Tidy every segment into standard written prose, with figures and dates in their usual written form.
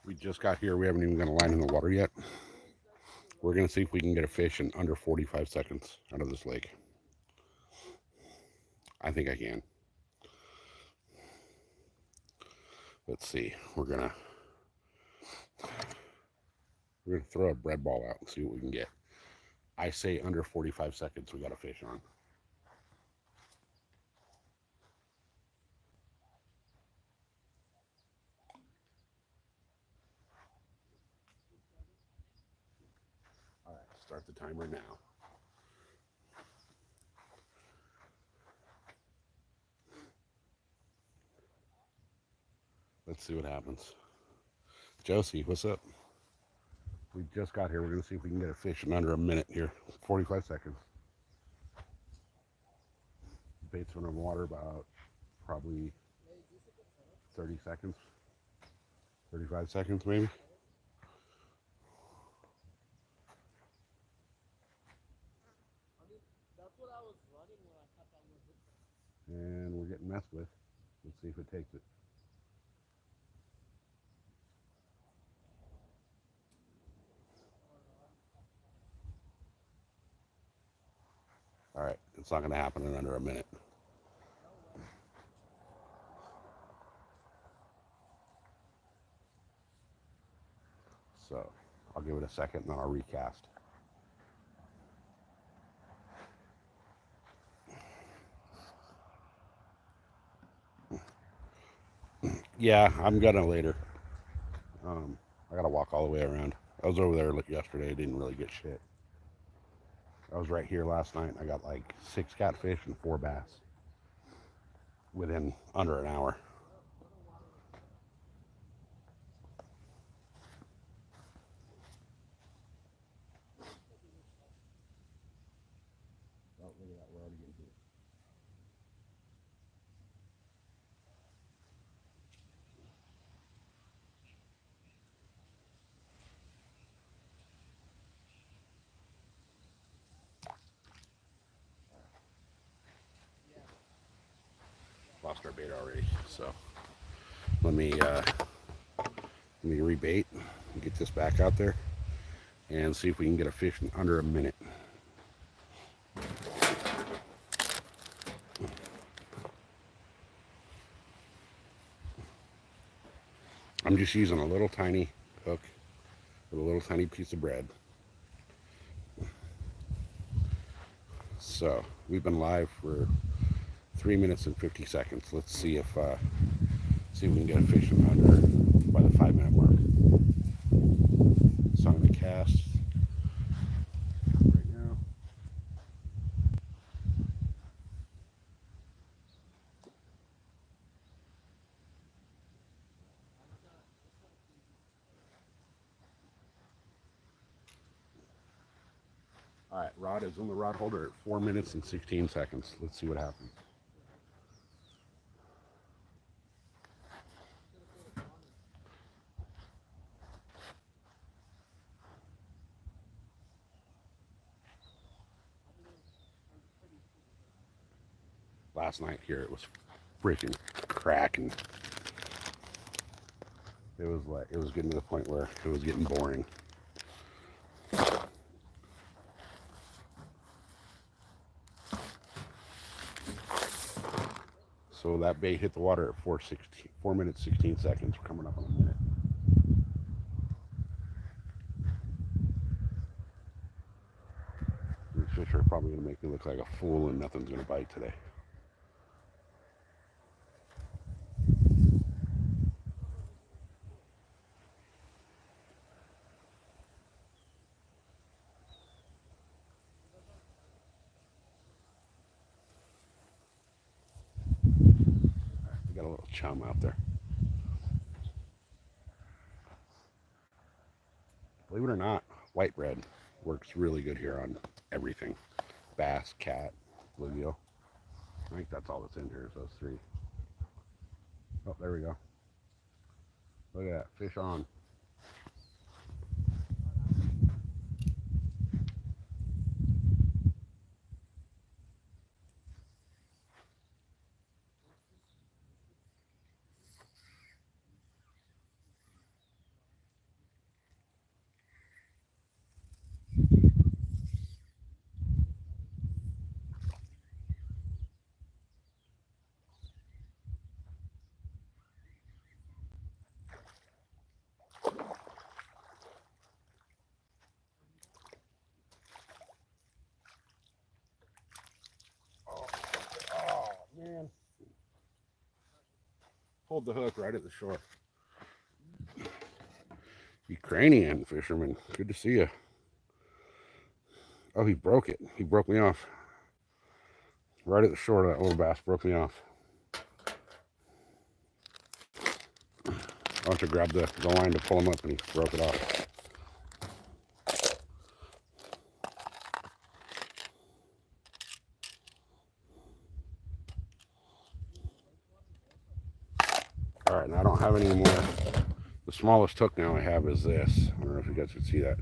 We just got here. We haven't even got a line in the water yet. We're going to see if we can get a fish in under 45 seconds out of this lake. I think I can. Let's see. We're gonna throw a bread ball out and see what we can get. I say under 45 seconds we got a fish on. All right, start the timer now. Let's see what happens. Josie, what's up? We just got here. We're gonna see if we can get a fish in under a minute here. 45 seconds. Bait's been in water about probably 30 seconds. 35 seconds maybe. And we're getting messed with. Let's see if it takes it. All right, it's not going to happen in under a minute. So I'll give it a second and then I'll recast. Yeah, I'm gonna later. I gotta walk all the way around. I was over there yesterday. I didn't really get shit. I was right here last night. I got like 6 catfish and 4 bass within under an hour. Oh, look at that. We're already getting hit. Lost our bait already. So let me rebait and get this back out there and see if we can get a fish in under a minute. I'm just using a little tiny hook with a little tiny piece of bread. So we've been live for 3 minutes and 50 seconds. Let's see if we can get a fish in under by the 5-minute mark. So I'm gonna cast right now. All right, rod is on the rod holder at 4 minutes and 16 seconds. Let's see what happens. Last night here it was freaking cracking. It was getting to the point where it was getting boring. So that bait hit the water at 4 minutes 16 seconds. We're coming up on a minute. These fish are probably gonna make me look like a fool and nothing's gonna bite today. We got a little chum out there. Believe it or not, white bread works really good here on everything. Bass, cat, bluegill. I think that's all that's in here is those 3. Oh, there we go. Look at that, fish on. pulled the hook right at the shore. Ukrainian fisherman, good to see you. Oh, he broke it. He broke me off. Right at the shore, that little bass broke me off. I went to grab the line to pull him up and he broke it off. All right, now I don't have any more. The smallest hook now I have is this. I don't know if you guys can see that.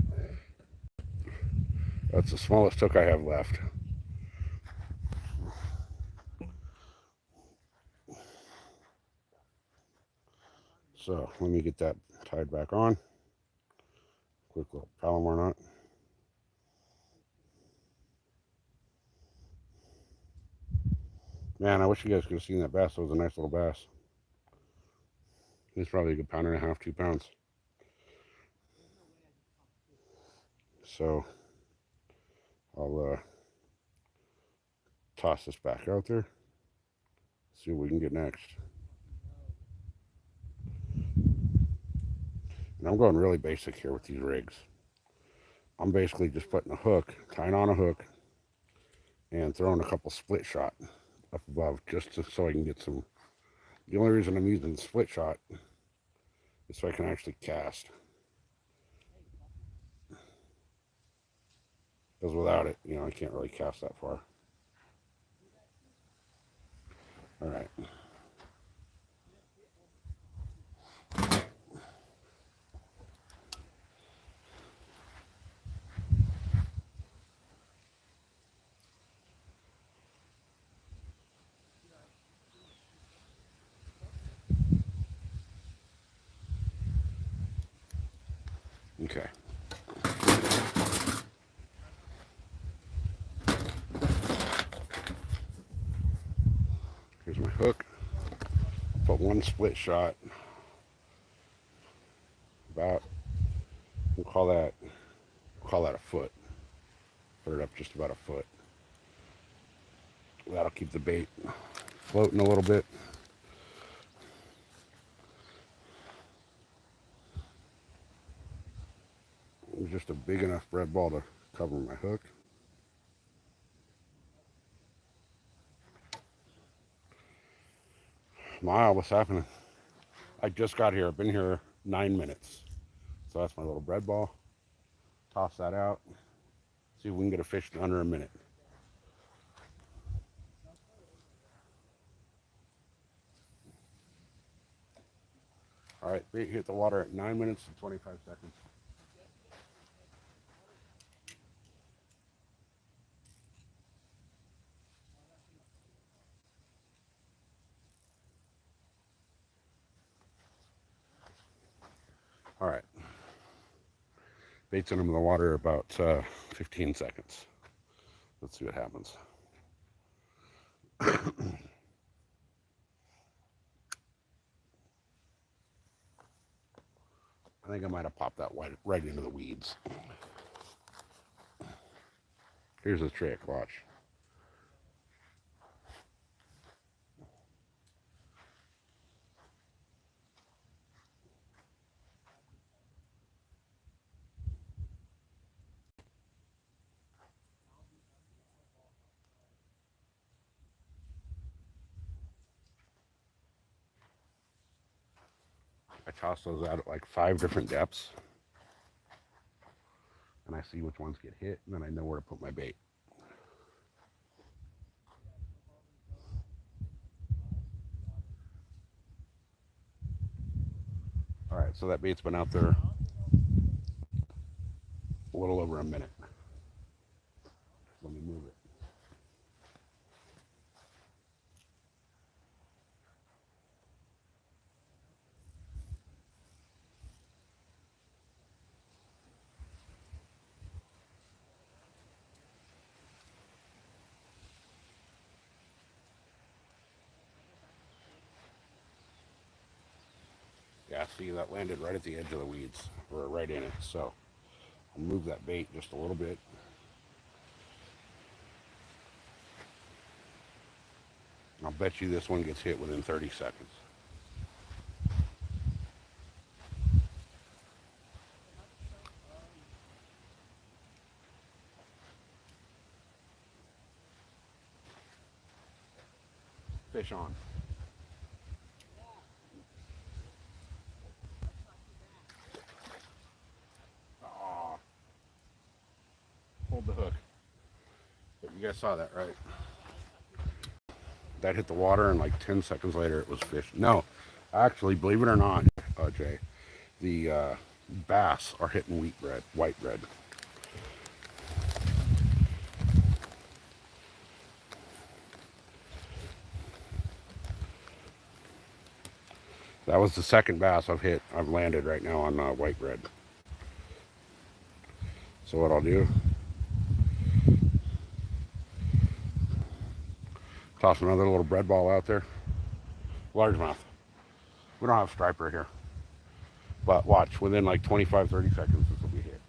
That's the smallest hook I have left. So let me get that tied back on. Quick little Palomar knot. Man, I wish you guys could have seen that bass. That was a nice little bass. He's probably a good pound and a half, 2 pounds. So I'll toss this back out there. See what we can get next. And I'm going really basic here with these rigs. I'm basically just putting a hook, tying on a hook, and throwing a couple split shot up above just so I can get some. The only reason I'm using the split shot is so I can actually cast. Because without it, I can't really cast that far. All right. Okay. Here's my hook. Put one split shot. About, we'll call that a foot. Put it up just about a foot. That'll keep the bait floating a little bit. Just a big enough bread ball to cover my hook. Smile, what's happening? I just got here. I've been here 9 minutes. So that's my little bread ball. Toss that out. See if we can get a fish in under a minute. All right, bait hit the water at 9 minutes and 25 seconds. All right. Bait's in the water about 15 seconds. Let's see what happens. I think I might have popped that right into the weeds. Here's the trick, watch. I toss those out at like 5 different depths. And I see which ones get hit, and then I know where to put my bait. All right, so that bait's been out there a little over a minute. Let me move it. Yeah, see, that landed right at the edge of the weeds, or right in it. So I'll move that bait just a little bit. I'll bet you this one gets hit within 30 seconds. Fish on. Oh, hold the hook. But you guys saw that, right? That hit the water, and like 10 seconds later, it was fish. No, actually, believe it or not, Jay, the bass are hitting white bread. That was the second bass I've landed right now on white bread. So what I'll do, toss another little bread ball out there. Largemouth. We don't have striper here. But watch, within like 25, 30 seconds, this will be hit.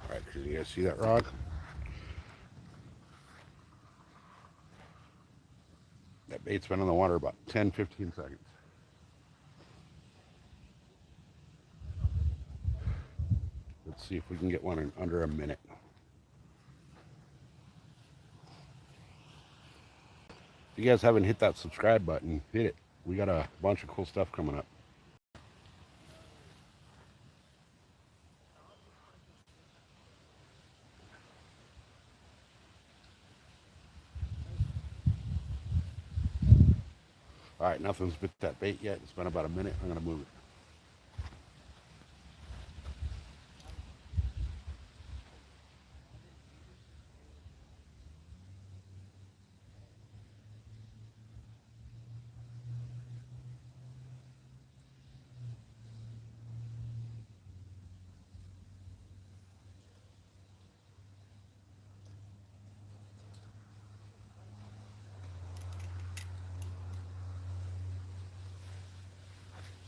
All right, can you guys see that rod? That bait's been in the water about 10, 15 seconds. Let's see if we can get one in under a minute. If you guys haven't hit that subscribe button, hit it. We got a bunch of cool stuff coming up. All right, nothing's bit that bait yet. It's been about a minute. I'm going to move it.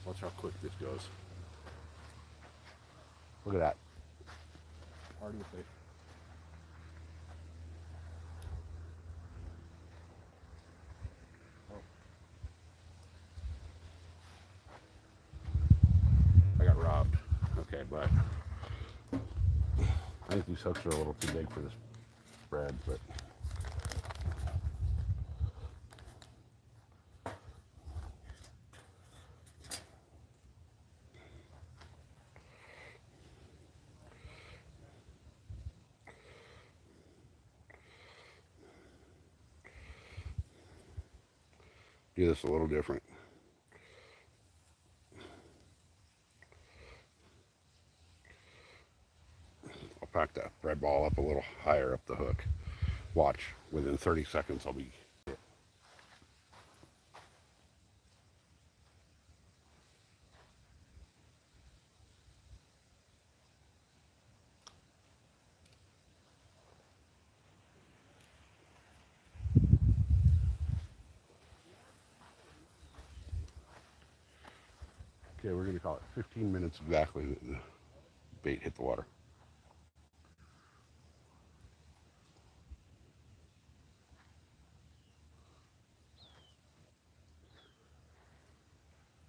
Watch how quick this goes. Look at that. Party of fish. I got robbed. Okay, but I think these hooks are a little too big for this bread, but do this a little different. I'll pack that bread ball up a little higher up the hook. Watch, within 30 seconds I'll be. Okay, we're going to call it 15 minutes exactly that the bait hit the water.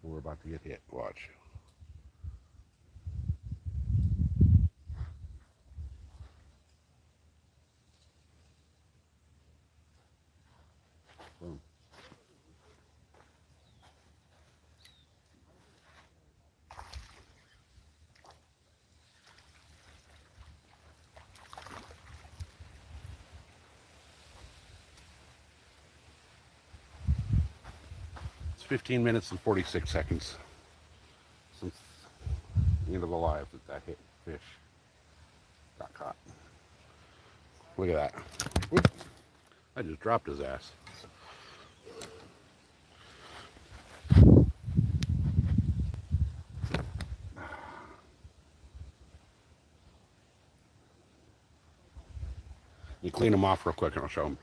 We're about to get hit. Watch. Boom. It's 15 minutes and 46 seconds since the end of the live that hit fish got caught. Look at that. Whoop. I just dropped his ass. You clean them off real quick and I'll show them.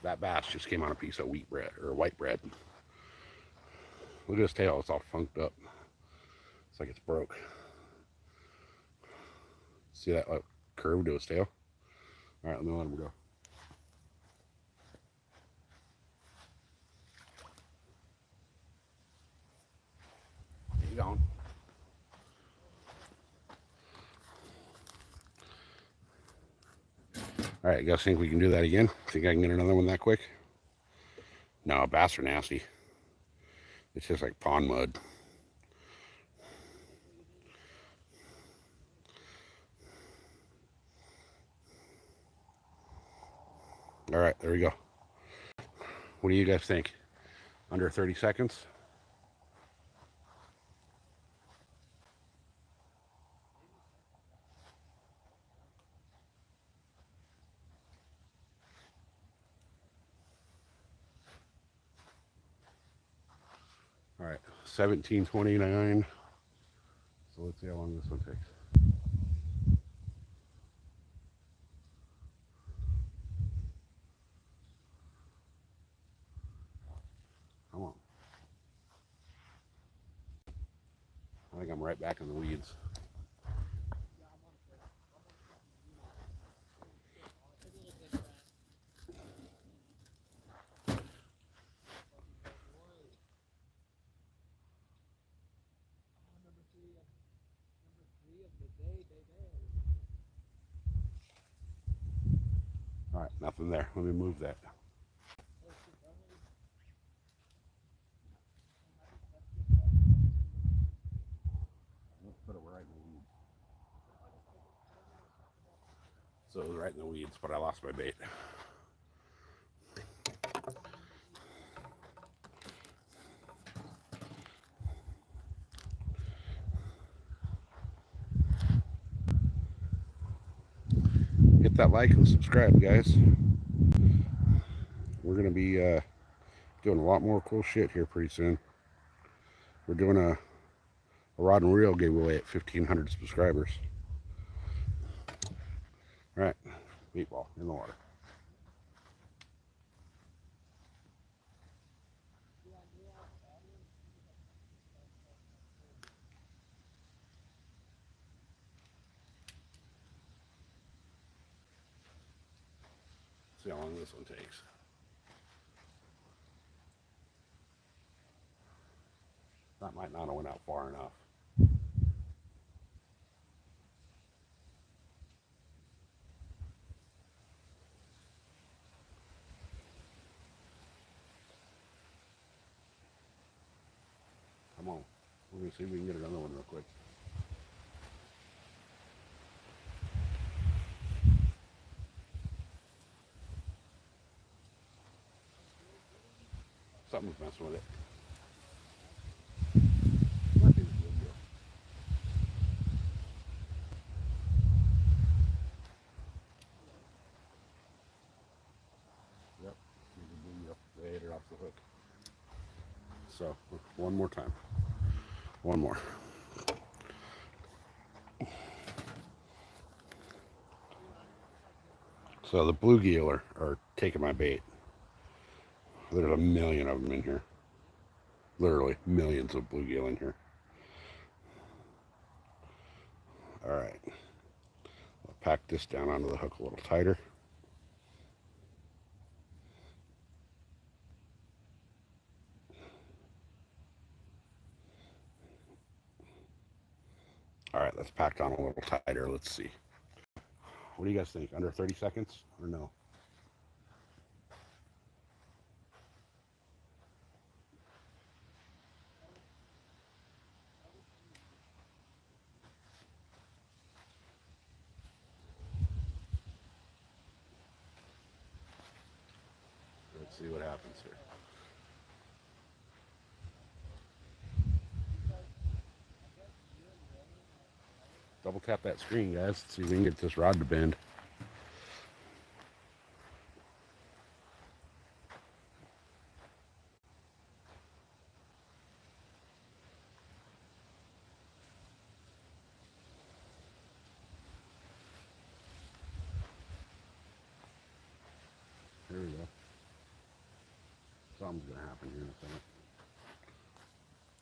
That bass just came on a piece of wheat bread or white bread. Look at his tail, it's all funked up. It's like it's broke. See that curve to his tail? All right, let me let him go. Keep going. All right, you guys think we can do that again? Think I can get another one that quick? No, bass are nasty. It's just like pond mud. All right, there we go. What do you guys think? Under 30 seconds? All right, 17:29. So let's see how long this one takes. Come on. I think I'm right back in the weeds. All right, nothing there. Let me move that. Let's put it right in the weeds. So it was right in the weeds, but I lost my bait. Hit that like and subscribe, guys. We're going to be doing a lot more cool shit here pretty soon. We're doing a rod and reel giveaway at 1,500 subscribers. All right, meatball in the water. See how long this one takes. That might not have went out far enough. Come on. We're going to see if we can get another one real quick. Something's messing with it. Yep, they ate it off the hook. So, one more time. One more. So the bluegill are taking my bait. There's a million of them in here. Literally millions of bluegill in here. All right. I'll pack this down onto the hook a little tighter. All right, let's pack on a little tighter. Let's see. What do you guys think? Under 30 seconds or no? Let's see what happens here. Double tap that screen, guys. Let's see if we can get this rod to bend. Here we go. Something's gonna happen here in a second.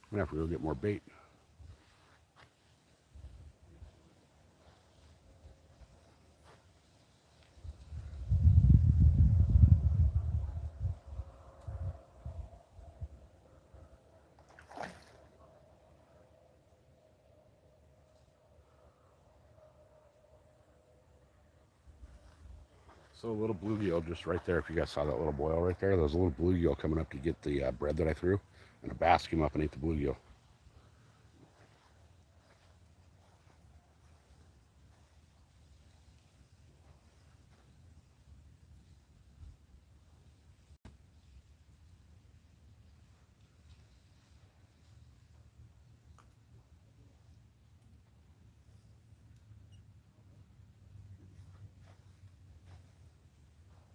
I'm gonna have to go get more bait. So a little bluegill just right there. If you guys saw that little boil right there, there's a little bluegill coming up to get the bread that I threw, and a bass came up and ate the bluegill.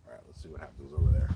All right, let's see what happens over there.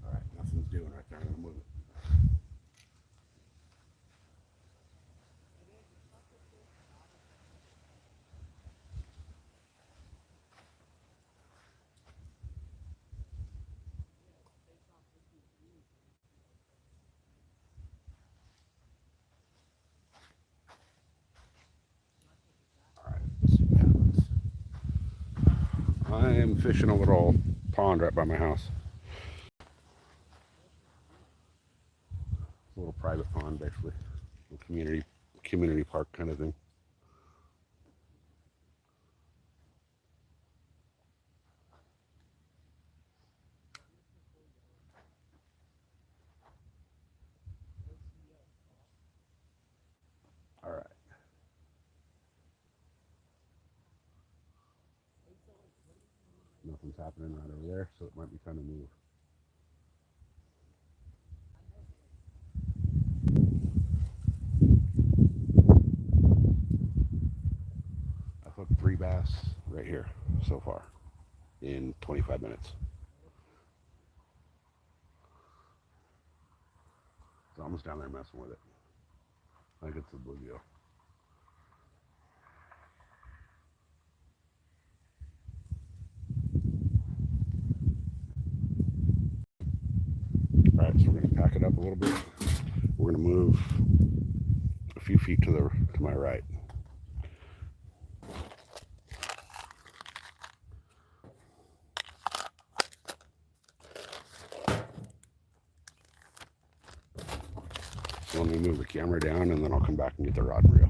All right, nothing's doing right there. I'm gonna move it. All right, let's see what happens. I am fishing a little pond right by my house. It's a little private pond, basically, a community park kind of thing. All right. Nothing's happening right over there, so it might be time to move. I've hooked 3 bass right here so far in 25 minutes. It's almost down there messing with it. I think it's the bluegill. All right, so we're going to pack it up a little bit. We're going to move a few feet to my right. So let me move the camera down, and then I'll come back and get the rod and reel.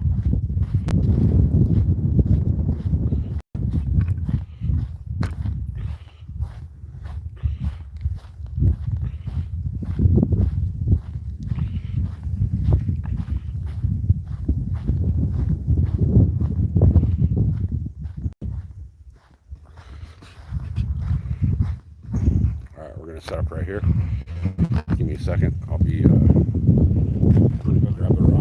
All right, we're going to set up right here. Give me a second. I'll be going to go grab the rod.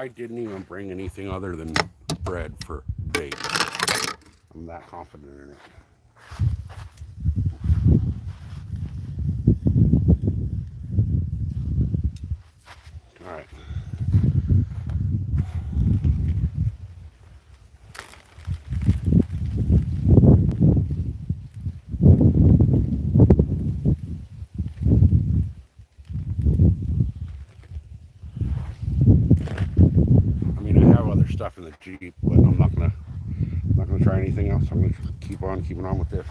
I didn't even bring anything other than bread for bait. I'm that confident in it. All right. I mean, I have other stuff in the Jeep, but I'm not gonna try anything else. I'm gonna keep on keeping on with this.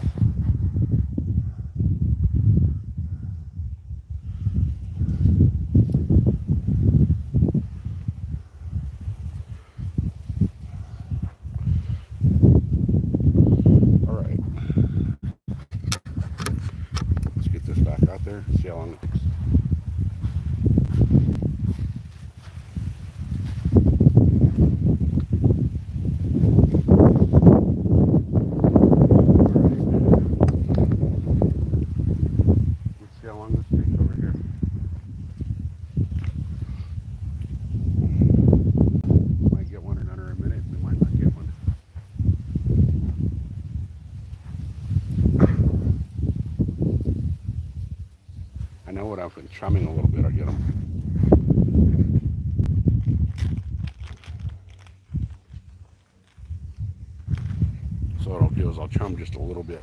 All right. Let's get this back out there. See how long it takes. Let's see how long this takes over here. Might get one in under a minute. We might not get one. I know what I've been chumming a little bit. I'll get them. So what I'll do is I'll chum just a little bit.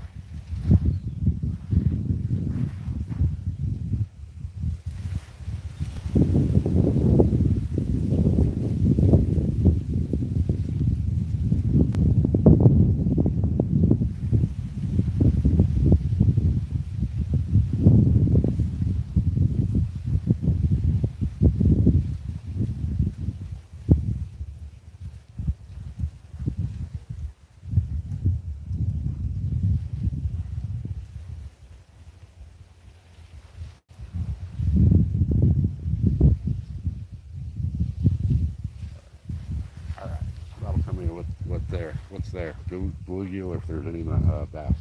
All right. That'll tell me what's there. Bluegill or if there's any bass.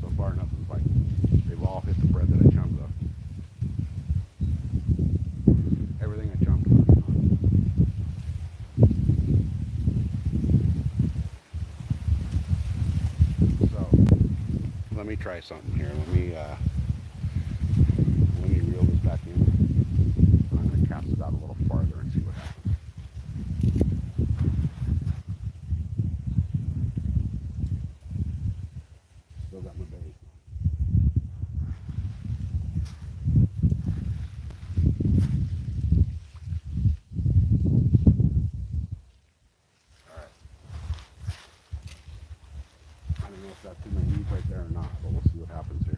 So far, nothing's biting. They've all hit the bread that I chummed though. Everything I chummed. So let me try something here. Let me reel this back in. I'm gonna cast it out a little farther and see what happens. Still got my bait. All right. I don't know if that's in the weed right there or not, but we'll see what happens here.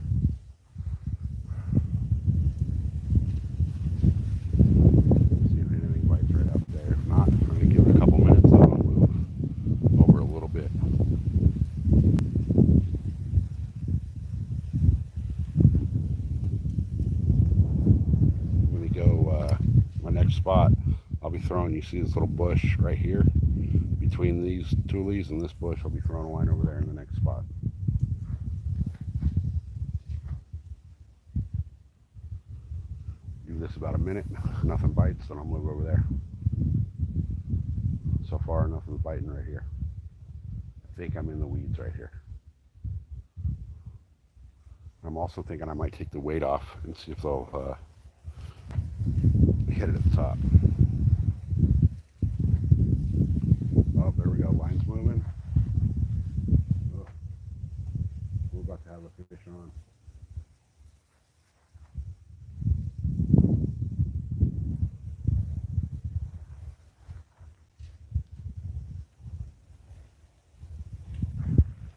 See if anything bites right up there. If not, I'm gonna give it a couple minutes. I'll move over a little bit. I'm gonna go my next spot. I'll be throwing. You see this little bush right here? Between these two leaves and this bush, I'll be throwing a line over there in the next spot. Do this about a minute. Nothing bites, then I'll move over there. So far, nothing's biting right here. I think I'm in the weeds right here. I'm also thinking I might take the weight off and see if they'll hit it at the top. Oh, there we go. Line's moving. Oh, we're about to have a fish on.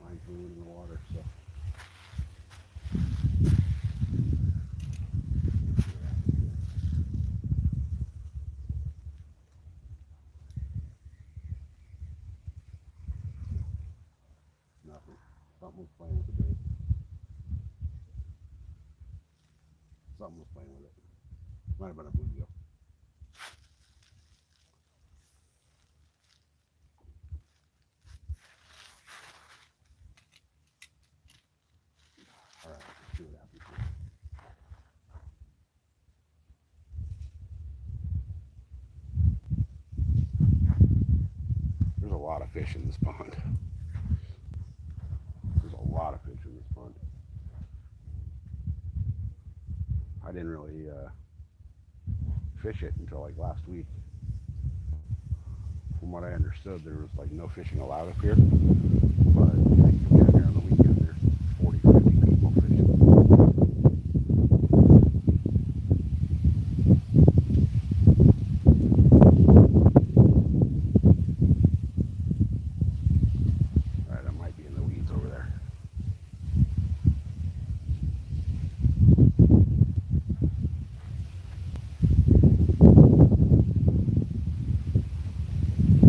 Line's moving in the water, so. Nothing. Something was playing with the bait. Something was playing with it. Might have been a bluegill. All right, let's see what happens here. of fish in this pond. There's a lot of fish in this pond. I didn't really fish it until like last week. From what I understood, there was like no fishing allowed up here. But if you come down here on the weekend, there's 40, 50 people fishing. Alright, I might be in the weeds over there.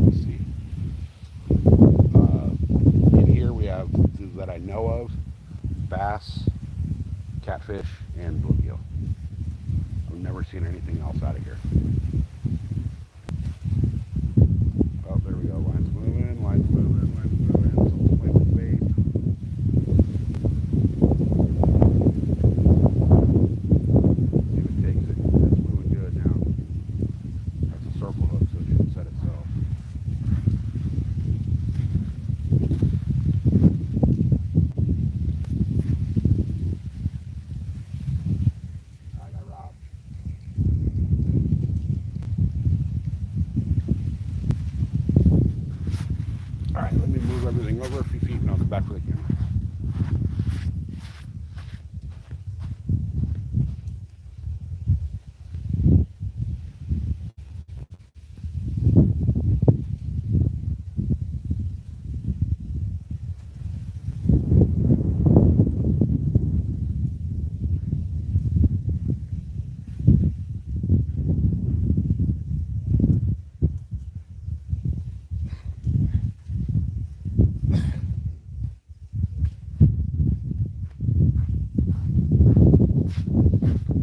Let's see. In here we have, that I know of, bass, catfish, and bluegill. I've never seen anything else out of here. Oh, there we go. Line's moving, line's moving, line's moving. Someone's playing with bait. See if it takes it. It's moving good now. That's a circle hook, so it should set itself. I got robbed. Alright, let me move everything over a few feet and I'll come back for the camera.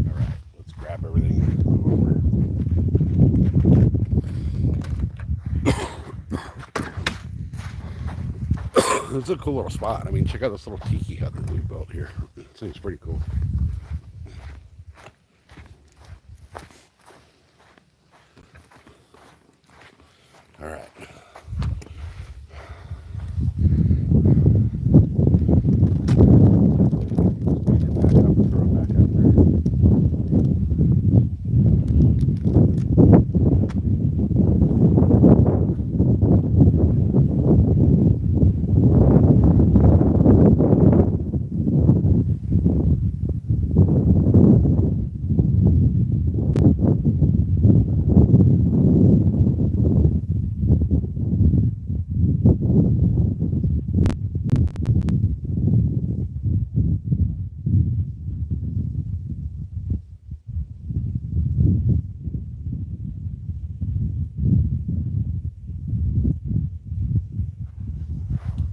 Alright, let's grab everything and move over. It's a cool little spot. I mean, check out this little tiki hut that we built here. It seems pretty cool. All right. Pick it back up and throw it back out there.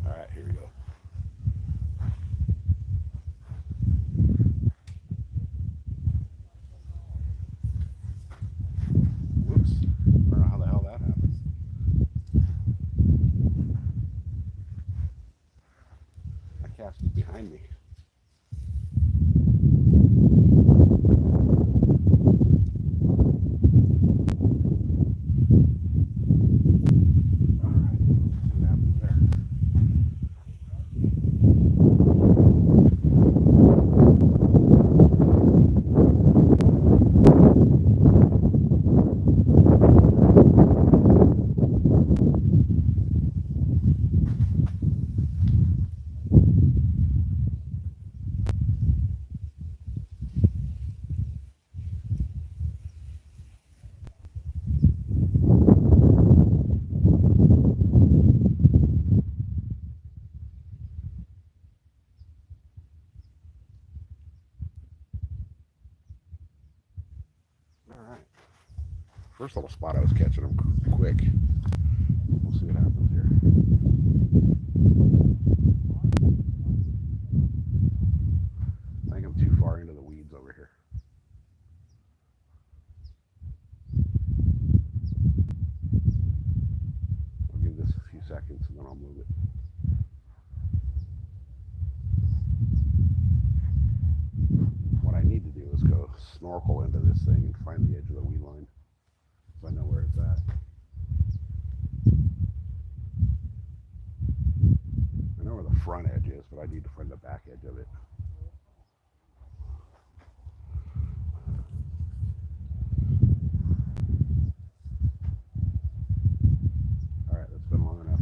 All right, here we go. Whoops. I don't know how the hell that happened. My cast is behind me. All right, let's see what happens there. All right. First little spot I was catching them quick. We'll see what happens here. I think I'm too far into the weeds over here. I'll give this a few seconds and then I'll move it. What I need to do is go snorkel into this thing and find the edge of the weed line so I know where it's at. front edge is, but I need to find the back edge of it. All right, that's been long enough.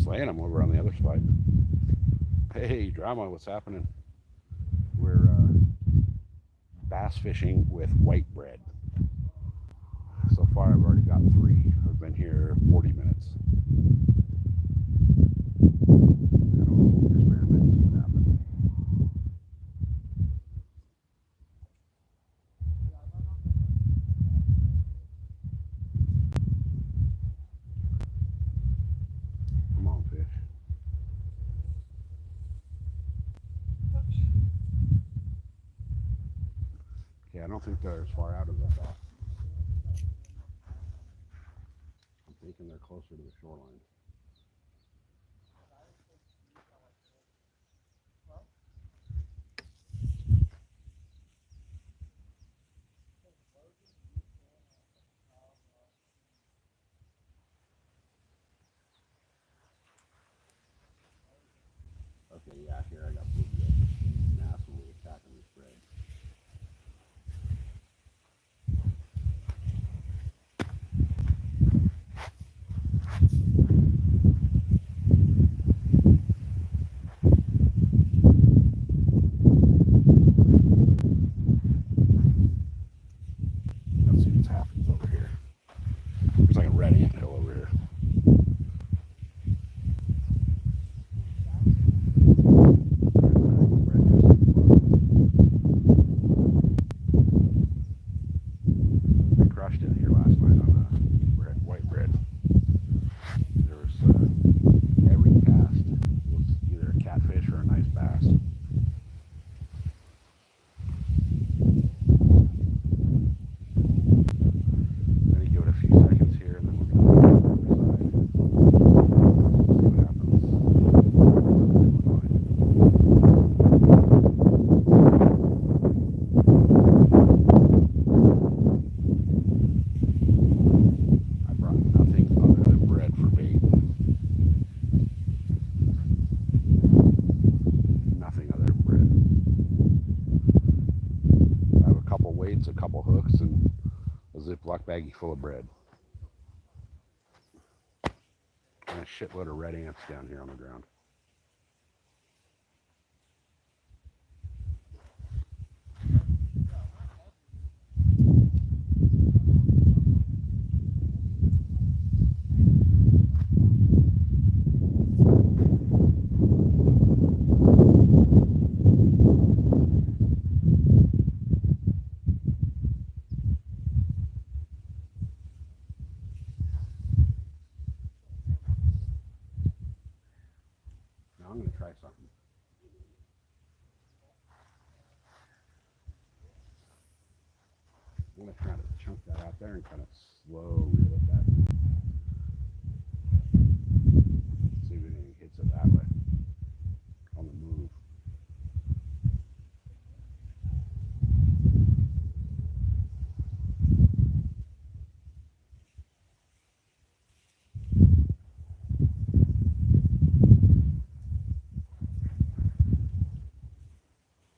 Slaying them over on the other spot. Hey, drama, what's happening? We're bass fishing with white bread. So far, I've already got 3. I've been here 40 minutes. Come on, fish. Okay, I don't think they're as far out as I thought. I'm thinking they're closer to the shoreline. Okay, yeah, here I got blue gill massively attacking this bread. Let's see what's happening over here. There's like a red anthill over here. baits, a couple hooks, and a Ziploc baggie full of bread. And a shitload of red ants down here on the ground. Now I'm going to try something. I'm going to try to chunk that out there and kind of slow reel it back in. See if anything hits it that way on the move.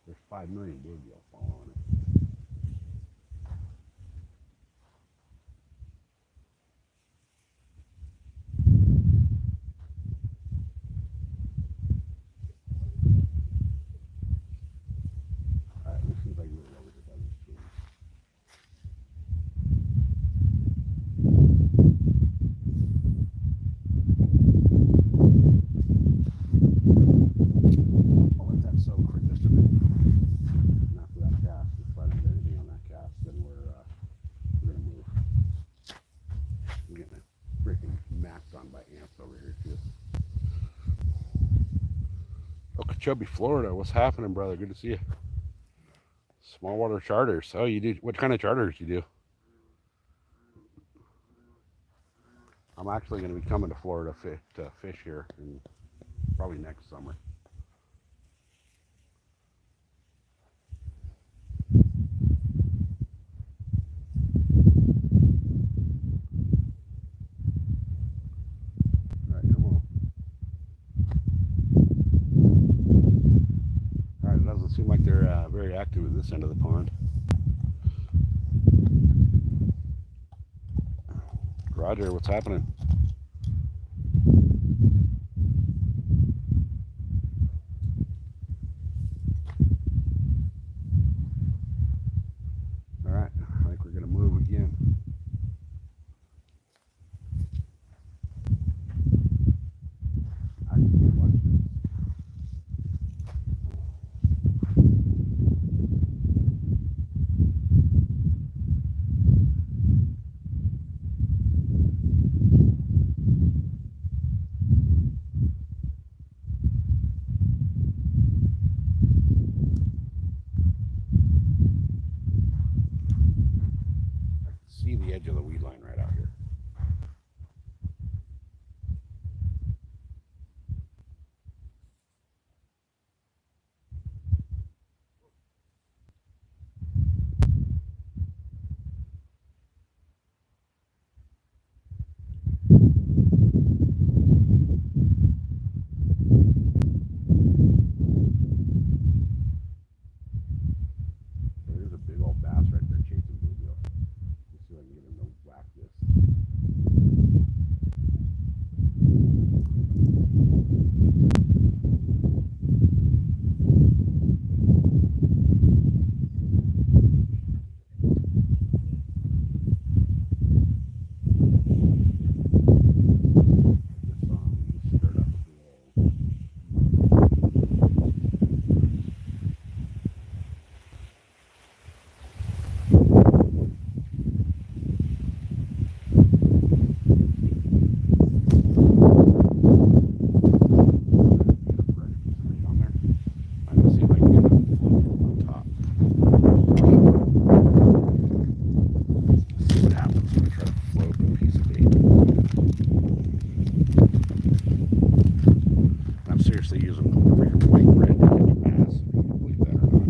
There's 5 million bluegill following it. Alright, let's see if I can get it over to the other spoon. I'll let that soak for just a minute. And after that cast, if I don't get anything on that cast, then we're gonna move. I'm getting freaking macked on by ants over here too. Okeechobee, Florida. What's happening, brother? Good to see you. Small water charters. Oh, you do? What kind of charters you do? I'm actually going to be coming to Florida to fish here, and probably next summer. All right, come on. All right, it doesn't seem like they're very active at this end of the pond. Roger, what's happening? All right, I think we're going to move again. See the edge of the weed line right out here. There's a big old bass right there chasing bluegill. Let's see if I can get him to whack this. Seriously using freaking white bread to catch bass. If you can believe that or not.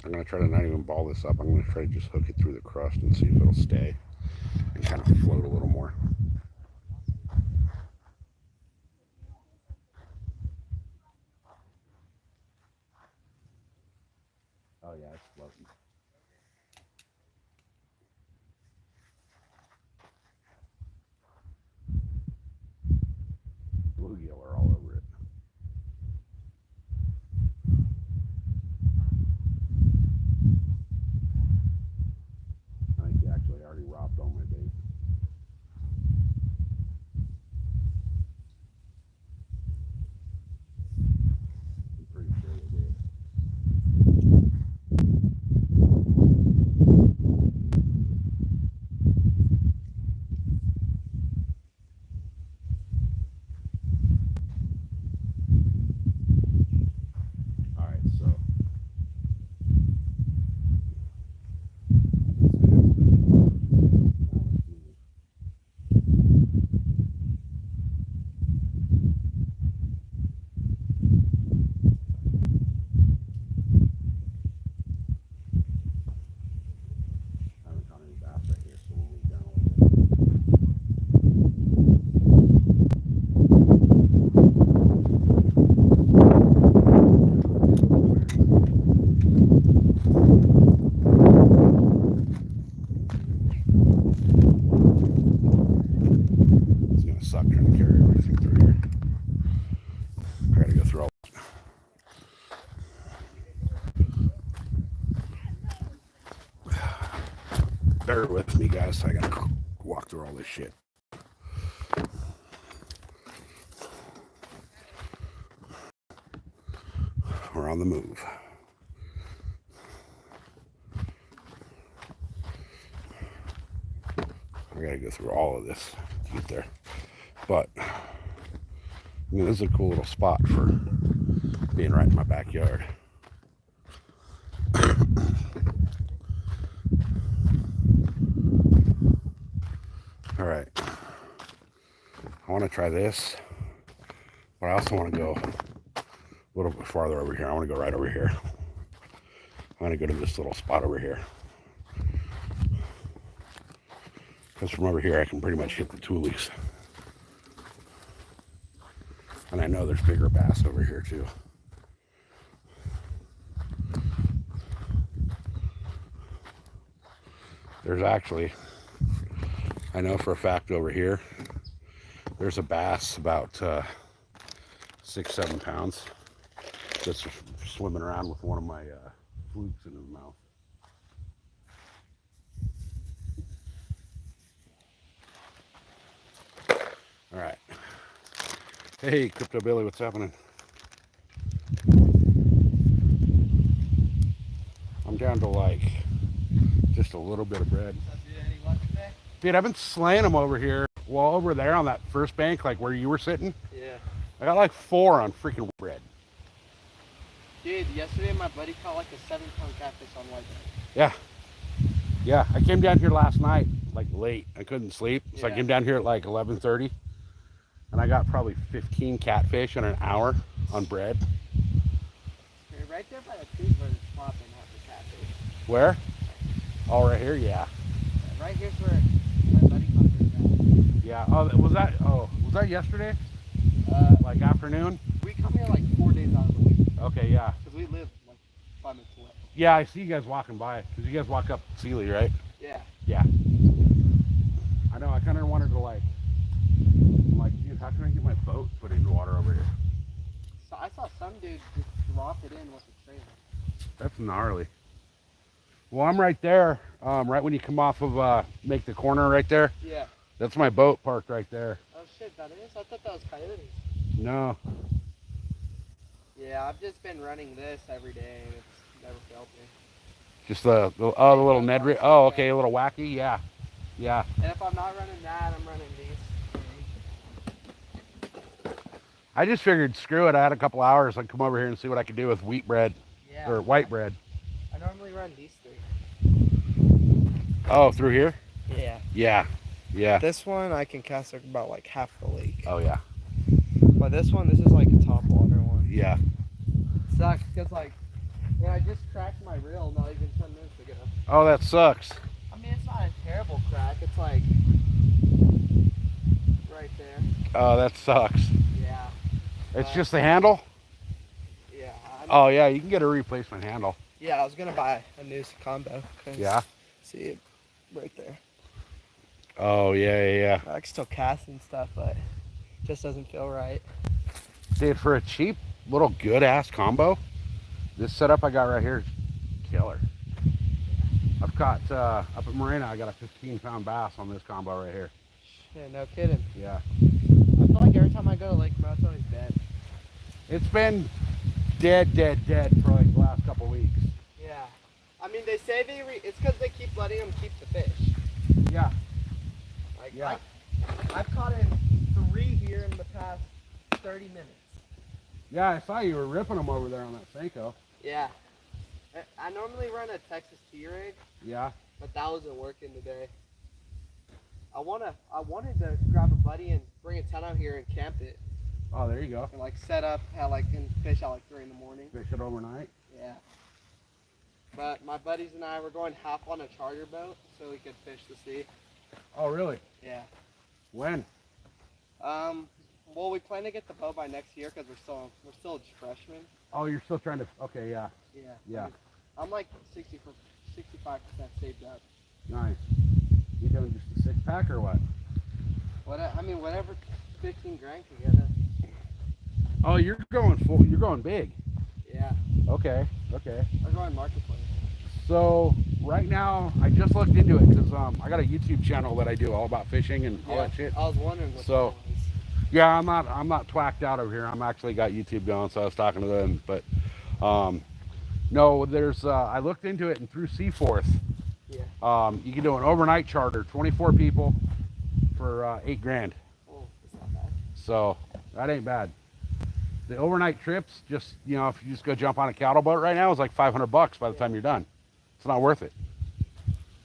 I'm going to try to not even ball this up. I'm going to try to just hook it through the crust and see if it'll stay and kind of float a little more. yeah, it's floating. Bluegill are all over it. I think he actually already robbed all my bait. I'm pretty sure they did. Alright, so I haven't caught any bass right here, so we'll move down a little bit. It's gonna suck trying to carry everything through here. I gotta go through all. Bear with me, guys. I gotta walk through all this shit. We're on the move. I gotta go through all of this to get there. But I mean, this is a cool little spot for being right in my backyard. All right. I want to try this, but I also want to go a little bit farther over here. I want to go right over here. I want to go to this little spot over here. Because from over here, I can pretty much hit the toolies. And I know there's bigger bass over here, too. There's actually, I know for a fact over here, there's a bass about 6-7 pounds just swimming around with one of my flukes in his mouth. All right. Hey, Crypto Billy, what's happening? I'm down to like just a little bit of bread. Dude, I've been slaying them over here. Well, over there on that first bank, like where you were sitting. Yeah. I got like 4 on freaking bread. Dude, yesterday my buddy caught like a 7-pound catfish on whitebait. Yeah. Yeah, I came down here last night, like late. I couldn't sleep, so I came down here at like 11:30, and I got probably 15 catfish in an hour on bread. You're right there by the creek where it's flopping out the catfish. Where? Oh, right here, yeah. Right here's where my buddy caught this guy. Yeah. Oh, was that yesterday? Like afternoon? We come here like 4 days out of the week. Okay, yeah. Because we live like 5 minutes away. Yeah, I see you guys walking by. Because you guys walk up Sealy, right? Yeah. Yeah. I know, I kind of wanted to like, dude, how can I get my boat put into water over here? So I saw some dude just drop it in with a trailer. That's gnarly. Well, I'm right there, right when you come off of, make the corner right there. Yeah. That's my boat parked right there. Oh shit, that is? I thought that was coyotes. No. Yeah, I've just been running this every day and it's never failed me. Just the little Ned rig. Oh, okay, a little wacky. Yeah. Yeah. And if I'm not running that, I'm running these. I just figured, screw it. I had a couple hours. I'd come over here and see what I could do with wheat bread or white bread. I normally run these 3. Oh, through here? Yeah. Yeah. Yeah. This one I can cast about like half the lake. Oh, yeah. But this is like a top water one. Yeah. Sucks because like, yeah, I just cracked my reel not even 10 minutes ago. Oh, that sucks. I mean, it's not a terrible crack. It's like right there. Oh, that sucks. Yeah. It's just the handle? Yeah. Oh, yeah, you can get a replacement handle. Yeah, I was gonna buy a new combo. Yeah. See it right there. Oh yeah. I can still cast and stuff, but it just doesn't feel right. Dude, for a cheap little good ass combo, this setup I got right here is killer. I've caught up at Marina. I got a 15-pound bass on this combo right here. Yeah, no kidding. Yeah. I feel like every time I go to Lake Mo, it's always dead. It's been dead for like the last couple weeks. Yeah. I mean, they say it's because they keep letting them keep the fish. Yeah. Like, Yeah. I've caught in 3 here in the past 30 minutes. Yeah, I saw you were ripping them over there on that Senko. Yeah. I normally run a Texas T-rig. Yeah. But that wasn't working today. I wanted to grab a buddy and bring a tent out here and camp it. Oh, there you go. And like set up, and fish out like 3 in the morning. Fish it overnight. Yeah. But my buddies and I were going half on a charter boat so we could fish the sea. Oh, really? Yeah. When? Well, we plan to get the boat by next year because we're still freshmen. Oh, you're still trying to. Okay, yeah. Yeah. Yeah. I'm like 65% saved up. Nice. You doing just a 6-pack or what? Whatever 15 grand can get us. Oh, you're going full. You're going big. Yeah. Okay. We're going marketplace. So right now, I just looked into it because I got a YouTube channel that I do all about fishing and all that shit. I was wondering what So- that was. Yeah, I'm not twacked out over here. I'm actually got YouTube going, so I was talking to them. But no, there's I looked into it and through Seaforth, Yeah. you can do an overnight charter, 24 people for 8 grand. Oh, it's not bad. So that ain't bad. The overnight trips, just if you just go jump on a cattle boat right now, is like $500 by the time you're done. It's not worth it.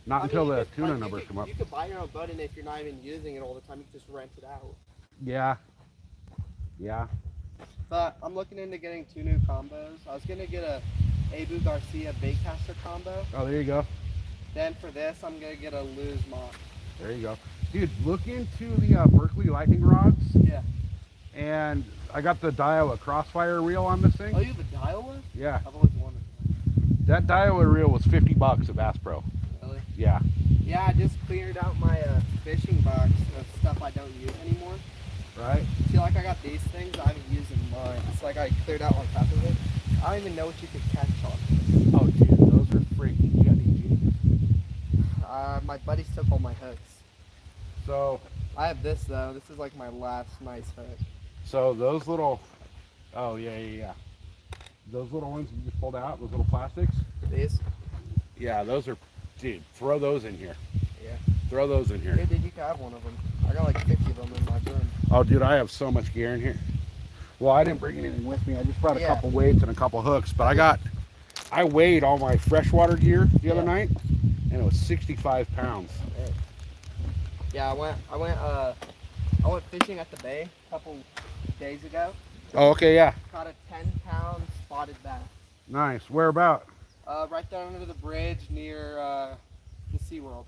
Not until the tuna numbers come up. You could buy your own boat, and if you're not even using it all the time, you can just rent it out. Yeah. But I'm looking into getting 2 new combos. I was gonna get a Abu Garcia baitcaster combo. Oh, there you go. Then for this, I'm gonna get a Luz Mock. There you go. Dude, look into the Berkeley lightning rods. Yeah. And I got the Daiwa Crossfire reel on this thing. Oh, you have a Daiwa? Yeah. I've always wanted That Daiwa reel was $50 at Bass Pro. one. Really? Yeah. Yeah, I just cleared out my fishing box of stuff I don't use anymore. Right? See, like I got these things I haven't used in mine. It's like I cleared out on top of it. I don't even know what you could catch on this. Oh, dude, those are freaking. You got any genius? My buddies took all my hooks. So I have this though. This is like my last nice hook. So those little. Oh yeah. Those little ones you just pulled out, those little plastics. These? Yeah, those are. Dude, throw those in here. Yeah. Throw those in here. Hey, dude, you can have one of them. I got like 50 of them in my room. Oh, dude, I have so much gear in here. Well, I didn't bring anything with me. I just brought a couple weights and a couple hooks. But I weighed all my freshwater gear the other night, and it was 65 pounds. Yeah, I went fishing at the bay a couple days ago. Oh, okay, yeah. Caught a 10-pound spotted bass. Nice. Where about? Right there under the bridge near the SeaWorld.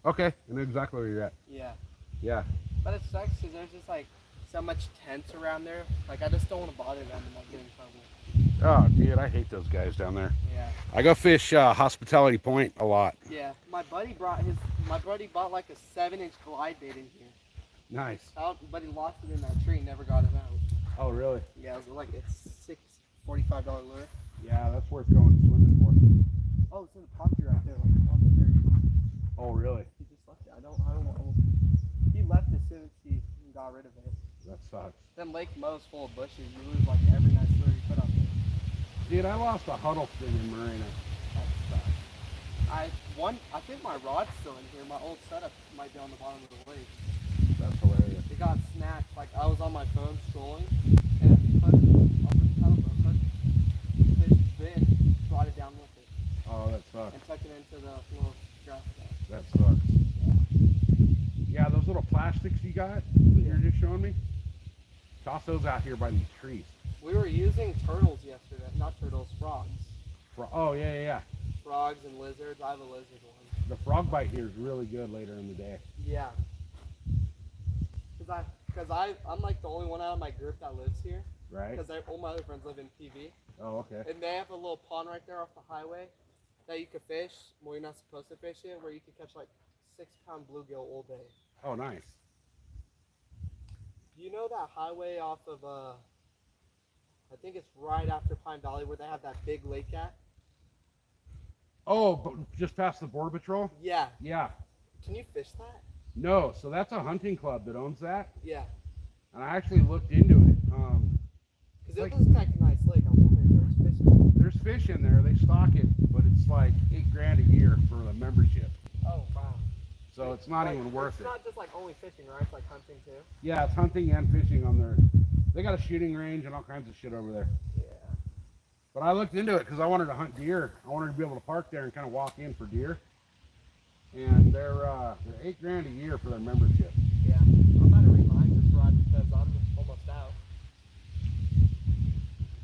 Okay, I know exactly where you're at. Yeah. Yeah. But it sucks because there's just like so much tents around there. Like I just don't want to bother them and like get in trouble. Oh, dude, I hate those guys down there. Yeah. I go fish Hospitality Point a lot. Yeah. My buddy bought like a 7-inch glide bait in here. Nice. But he lost it in that tree and never got it out. Oh, really? Yeah, it was like it's $45 lure. Yeah, that's worth going swimming for. Oh, it's in the property right there, like on the very top. Oh, really? He just left it. I don't know. He left as soon as he got rid of it. That sucks. Then Lake Mo's full of bushes. You lose like every nice lure you put up there. Dude, I lost a Huddleston in Marina. That sucks. I think my rod's still in here. My old setup might be on the bottom of the lake. That's hilarious. It got snatched. Like I was on my phone scrolling, and put up in the telephone, fish bin, brought it down with it, Oh, that sucks. and took it into the little grass bed. That sucks. Yeah, those little plastics you got that you're just showing me, toss those out here by these trees. We were using turtles yesterday. Not turtles, frogs. Oh, yeah. Frogs and lizards. I have a lizard one. The frog bite here is really good later in the day. Yeah. Cause I'm like the only one out of my group that lives here. Right. Because all my other friends live in PV. Oh, okay. And they have a little pond right there off the highway that you could fish where you're not supposed to fish it, where you could catch like 6-pound bluegill all day. Oh, nice. Do you know that highway off of, I think it's right after Pine Valley where they have that big lake at? Oh, but just past the Border Patrol? Yeah. Yeah. Can you fish that? No, so that's a hunting club that owns that. Yeah. And I actually looked into it. Because it looks like a nice lake. I'm wondering if there's fish in it. There's fish in there. They stock it, but it's like $8,000 a year for the membership. Oh, wow. So it's not like, even worth it. It's not just like only fishing, right? It's like hunting too. Yeah, it's hunting and fishing on there. They got a shooting range and all kinds of shit over there. Yeah. But I looked into it because I wanted to hunt deer. I wanted to be able to park there and kind of walk in for deer. And they're $8,000 a year for their membership. Yeah. I'm about to remind this rod because I'm almost out.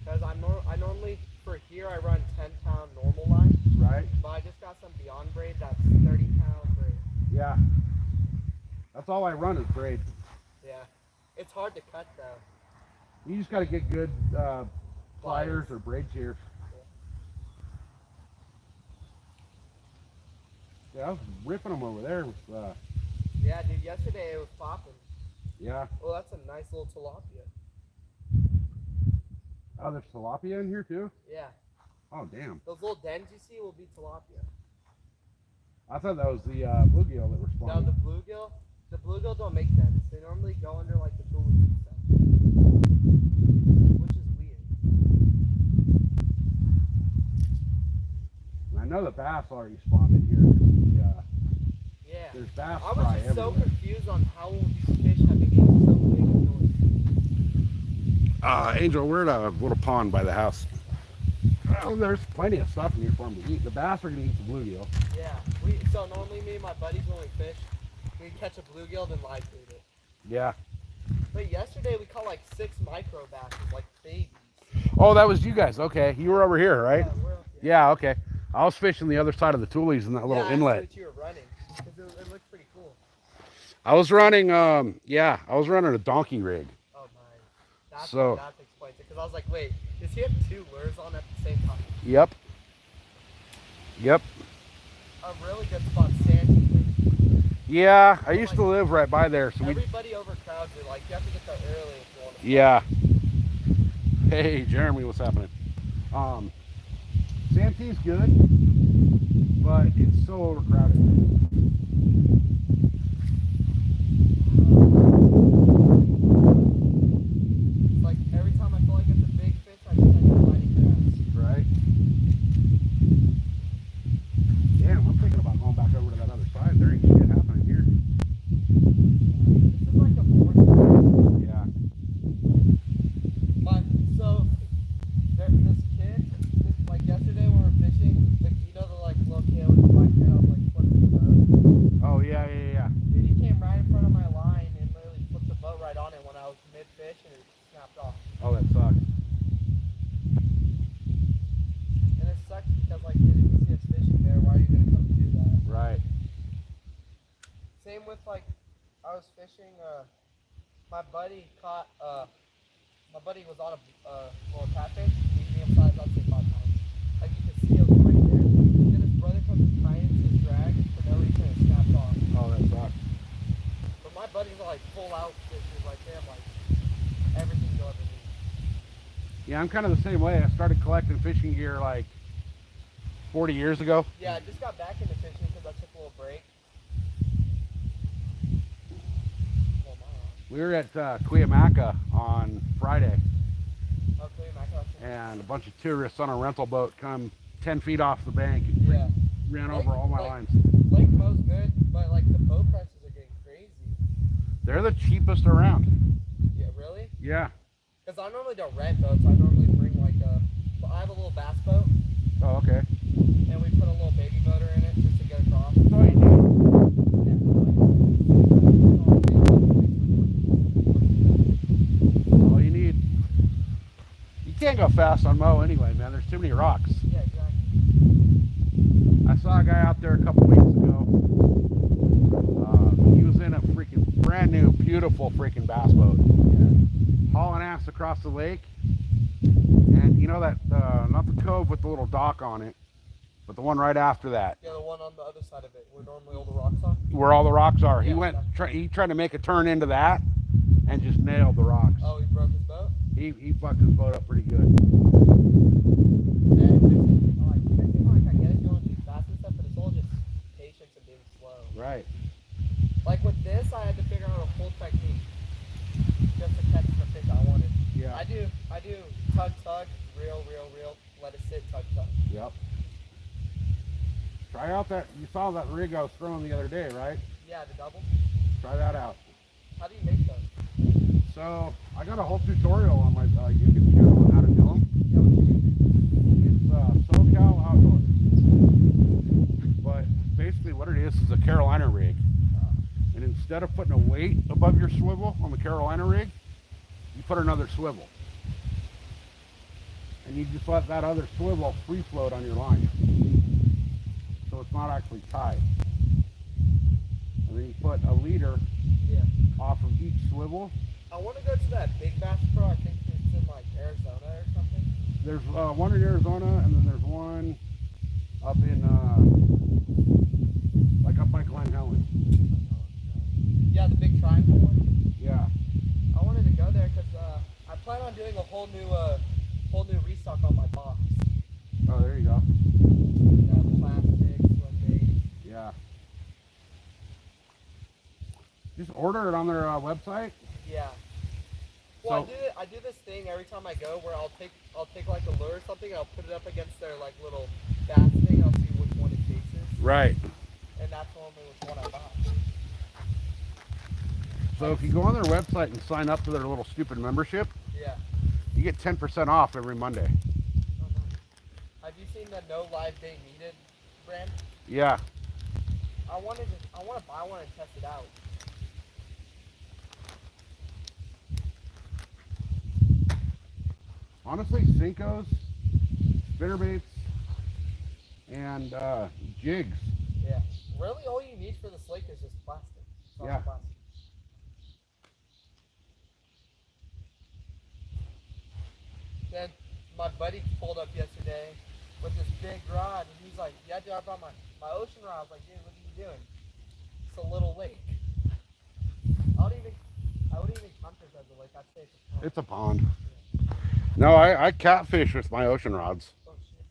Because I normally for here I run 10-pound normal line. Right. But I just got some Beyond braid that's 30-pound braid. Yeah. That's all I run is braid. Yeah. It's hard to cut though. You just got to get good pliers or braid shears. Yeah, I was ripping them over there with, yeah, dude, yesterday it was popping. yeah. Oh, that's a nice little tilapia. Oh, there's tilapia in here too? Yeah. Oh, damn. Those little dens you see will be tilapia. I thought that was the bluegill that were No, spawning. the bluegill don't make dens. They normally go under like the tulips and stuff. Which is weird. And I know the bass already spawned in here. Yeah. There's bass I fry was just so everywhere. confused on how these fish have been getting so big and noisy. Angel, we're at a little pond by the house. Oh, there's plenty of stuff in here for them to eat. The bass are going to eat the bluegill. Yeah. So normally me and my buddies when we fish, we catch a bluegill then live bait it. Yeah. But yesterday we caught like 6 micro basses, like babies. Oh, that was you guys. Okay. You were over here, right? Yeah, we're, Yeah, okay. I was fishing the other side of the Tules in that little yeah, inlet. I see what you were running. 'Cause it looked pretty cool. I was running, I was running a donkey rig. Oh my. That explains it. Because I was like, wait, does he have 2 lures on at the same time? Yep. Yep. A really good spot, Sandy. Yeah, I used to live right by there, so we. Everybody overcrowds it. Like you have to get there early if you want to. Yeah. Hey, Jeremy, what's happening? Santee's good, but it's so overcrowded. It's like every time I feel like it's a big fish, I just end up finding grass. Right. Damn, I'm thinking about going back over to that other side. There ain't shit happening here. This is like a morning. Yeah. So this kid, like yesterday when we were fishing, like you know the like little kid with the black hair, like flipping the boat. Oh yeah. Dude, he came right in front of my line and literally flipped the boat right on it when I was mid fish and it snapped off. Oh, that sucks. And it sucks because like dude, if you see us fishing there, why are you gonna come do that? Right. Same with like I was fishing. My buddy caught. My buddy was on a little catfish, medium size, I'd say 5 pounds. Like you could see it was right there. Then his brother comes and ties his drag for no reason and it snapped off. Oh, that sucks. But my buddies are like full out fishers, like they have like everything you ever need. Yeah, I'm kind of the same way. I started collecting fishing gear like 40 years ago. Yeah, I just got back into fishing because I took a little break. We were at Cuyamaca on Friday, Okay, Mac. and a bunch of tourists on a rental boat come 10 feet off the bank and Yeah. ran over all my lines. Lake Mo's good, but like the boat prices are getting crazy. They're the cheapest around. Yeah, really? Yeah. Because I normally don't rent boats. I normally bring like I have a little bass boat, Oh, okay. and we put a little baby motor in it just to get across. Oh, you do. All you need. You can't go fast on Mo anyway, man. There's too many rocks. Yeah, exactly. I saw a guy out there a couple weeks ago. He was in a freaking brand new, beautiful freaking bass boat. Hauling ass cast across the lake, and you know that not the cove with the little dock on it, but the one right after that, Yeah, the one on the other side of it, where normally all the rocks are. where all the rocks are. He Yeah, went. exactly. He tried to make a turn into that, and just nailed the rocks. Oh, he broke his boat? He fucked his boat up pretty good. Yeah, fishing, like, I get it going too fast and stuff, but it's all just patience and being slow. Right. Like with this, I had to figure out a full technique just to catch the fish I wanted. Yeah. I do tug, reel, let it sit, tug. Yep. Try out that. You saw that rig I was throwing the other day, right? Yeah, the double. Try that out. How do you make those? So I got a whole tutorial on my YouTube channel on how to do them. Yeah, what you It's SoCal Outdoors. But basically what it is a Carolina rig. And instead of putting a weight above your swivel on the Carolina rig, you put another swivel. And you just let that other swivel free float on your line. So it's not actually tied. And then you put a leader off of each swivel. I want to go to that Big Bass Pro. I think it's in like Arizona or something. There's one in Arizona, and then there's one up in like up by Glen Helen. Yeah, the big triangle one. Yeah. I wanted to go there because I plan on doing a whole new restock on my box. Oh, there you go. Yeah, the plastic, swim bait. Yeah. Just order it on their website. Yeah. Well, So, I do this thing every time I go where I'll take like a lure or something and I'll put it up against their like little bass thing. I'll see which one it chases. right. And that's normally which one I bought. So if you go on their website and sign up for their little stupid membership, Yeah. you get 10% off every Monday. Oh, nice. Have you seen the No Live Day Needed brand? Yeah. I want to buy one and test it out. Honestly, Cincos, spinnerbaits, and jigs. Yeah. Really, all you need for the slake is just plastic. Solid Yeah. plastic. Then my buddy pulled up yesterday with this big rod, and he's like, "Yeah, dude, I brought my ocean rod." I was like, "Dude, what are you doing? It's a little lake." I wouldn't even count this as a lake. I'd say it's a pond. It's a pond. No, I catfish with my ocean rods. Oh shit.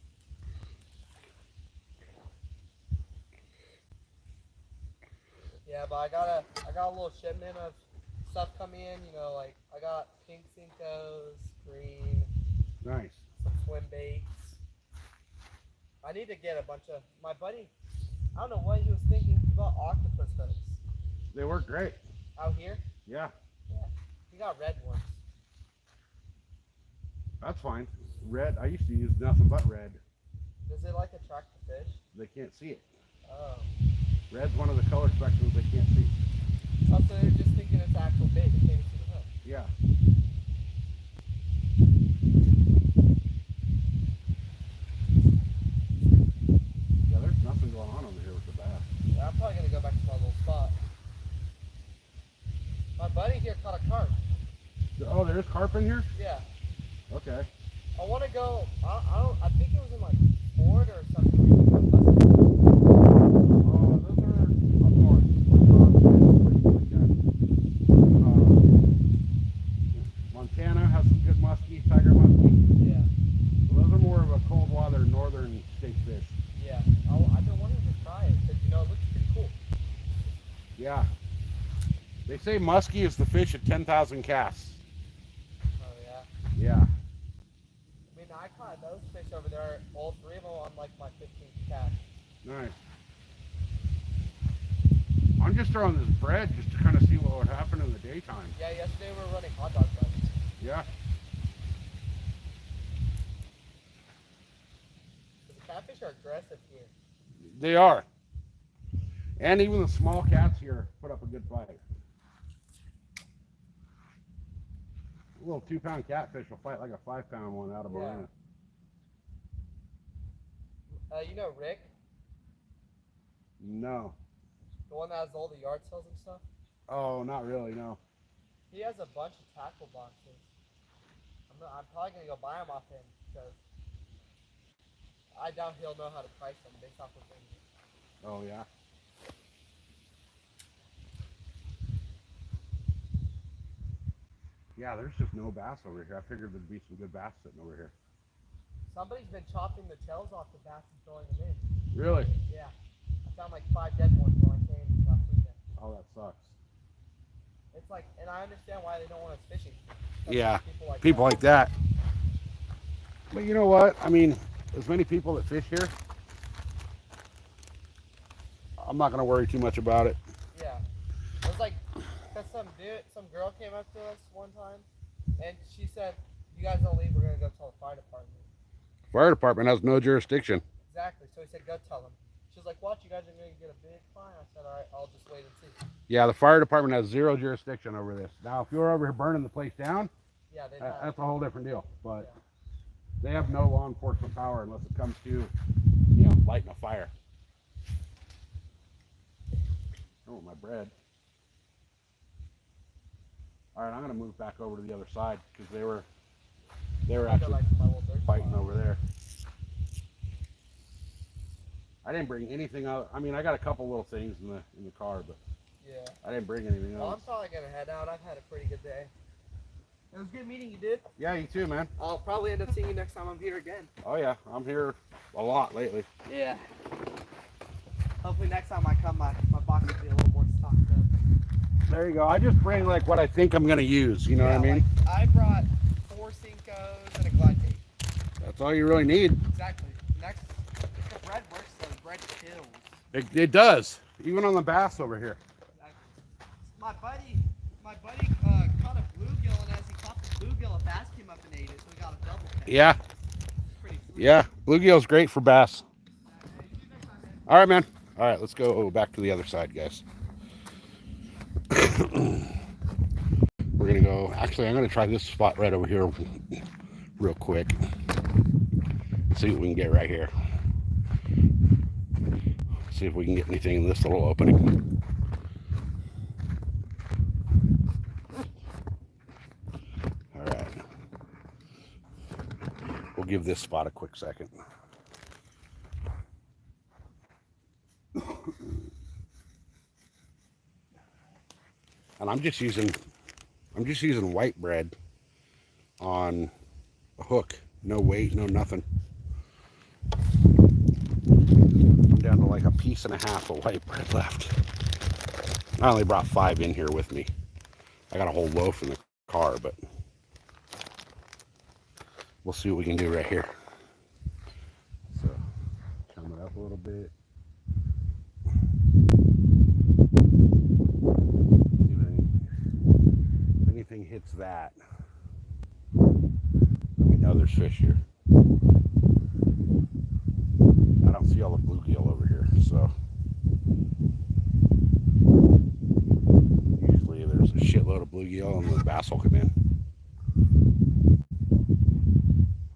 Yeah, but I got a little shipment of stuff coming in. You know, like I got pink Cincos, green, Nice. some swim baits. I need to get a bunch of my buddy. I don't know what he was thinking. He bought octopus hooks They work great. out here. Yeah, Yeah, he got red ones. that's fine. Red, I used to use nothing but red. Does it like attract the fish? They can't see it. Oh. Red's one of the color spectrums they can't see. Oh, so they're just thinking it's actual bait. They can't even see the hook. Yeah. Yeah, there's nothing going on over here with the bass. Yeah, I'm probably gonna go back to my little spot. My buddy here caught a carp. Oh, there's carp in here? Yeah. Okay. I want to go. I think it was in like Ford or something. Oh, those are up north. Montana has some good muskie, tiger muskie. Yeah. So those are more of a cold water northern state fish. Yeah. I've been wanting to try it because it looks pretty cool. Yeah. They say muskie is the fish at 10,000 casts. Oh yeah. Yeah. I mean, I caught those fish over there, all three of them on like my 15th cast. Nice. I'm just throwing this bread just to kind of see what would happen in the daytime. Yeah. Yesterday we were running hot dog bread. Yeah. The catfish are aggressive here. They are. And even the small cats here put up a good fight. A little 2-pound catfish will fight like a 5-pound one out of Yeah. Marina. You know Rick, No. the one that has all the yard sales and stuff. Oh, not really, no. He has a bunch of tackle boxes. I'm probably gonna go buy them off him because I doubt he'll know how to price them based off of things. Oh yeah. Yeah, there's just no bass over here. I figured there'd be some good bass sitting over here. Somebody's been chopping the tails off the bass and throwing them in. Really? Yeah. I found like 5 dead ones when I came last weekend. Oh, that sucks. It's like, and I understand why they don't want us fishing. Yeah, People like that. But you know what? I mean, as many people that fish here, I'm not going to worry too much about it. Yeah. It was like, because some girl came up to us one time, and she said, "You guys don't leave. We're gonna go tell the fire department." Fire department has no jurisdiction. Exactly. So he said, "Go tell them." She was like, "Watch, you guys are gonna get a big fine." I said, "All right, I'll just wait and see." Yeah, the fire department has zero jurisdiction over this. Now, if you're over here burning the place down, Yeah, that's a whole different deal. But yeah. they have no law enforcement power unless it comes to, lighting a fire. Oh, my bread. All right, I'm gonna move back over to the other side because they were actually fighting over there. I didn't bring anything out. I mean, I got a couple little things in the car, but Yeah. I didn't bring anything else. Well, I'm probably gonna head out. I've had a pretty good day. It was good meeting you, dude. Yeah, you too, man. I'll probably end up seeing you next time I'm here again. Oh yeah, I'm here a lot lately. Yeah. Hopefully next time I come, my box will be a little more stocked up. There you go. I just bring like what I think I'm gonna use. You know what I mean? Like, I brought 4 Cincos and a glide tape. That's all you really need. Exactly. Next, the bread works. So the bread kills. It does. Even on the bass over here. Exactly. My buddy caught a bluegill, and as he caught the bluegill, a bass came up and ate it, so we got a double catch. Yeah. Pretty sweet. Yeah. Bluegill's great for bass. All right, man. All right, let's go back to the other side, guys. We're gonna go. Actually, I'm gonna try this spot right over here, real quick. See what we can get right here. See if we can get anything in this little opening. All right. We'll give this spot a quick second. And I'm just using white bread on a hook. No weight, no nothing. I'm down to like a piece and a half of white bread left. I only brought 5 in here with me. I got a whole loaf in the car, but we'll see what we can do right here. So, chum it up a little bit. If anything hits that, we know there's fish here. I don't see all the bluegill over here, so usually there's a shitload of bluegill and the bass will come in.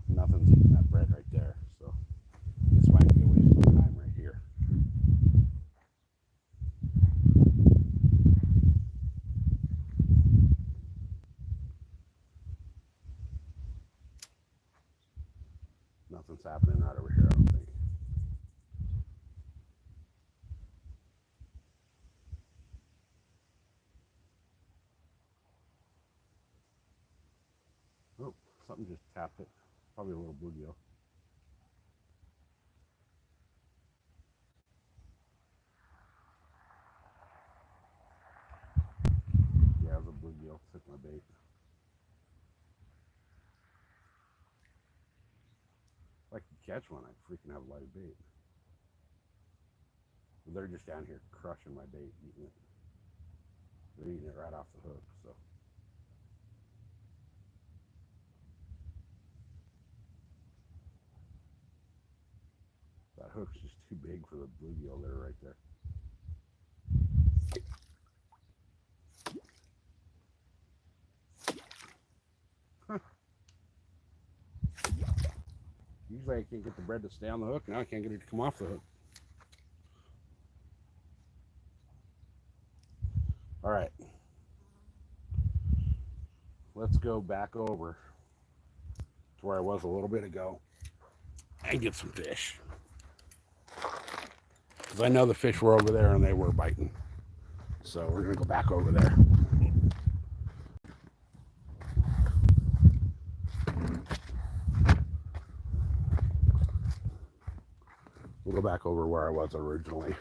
Nothing's eating that bread right there, so this might be a waste of time right here. Nothing's happening right over here, I don't think. Oh, something just tapped it. Probably a little bluegill. Yeah, it was a bluegill. Took my bait. If I could catch one, I'd freaking have live bait. But they're just down here crushing my bait, eating it. They're eating it right off the hook, so. That hook's just too big for the bluegill that are right there. Huh. Usually I can't get the bread to stay on the hook. Now I can't get it to come off the hook. All right. Let's go back over to where I was a little bit ago and get some fish. Because I know the fish were over there and they were biting. So we're going to go back over there. We'll go back over where I was originally.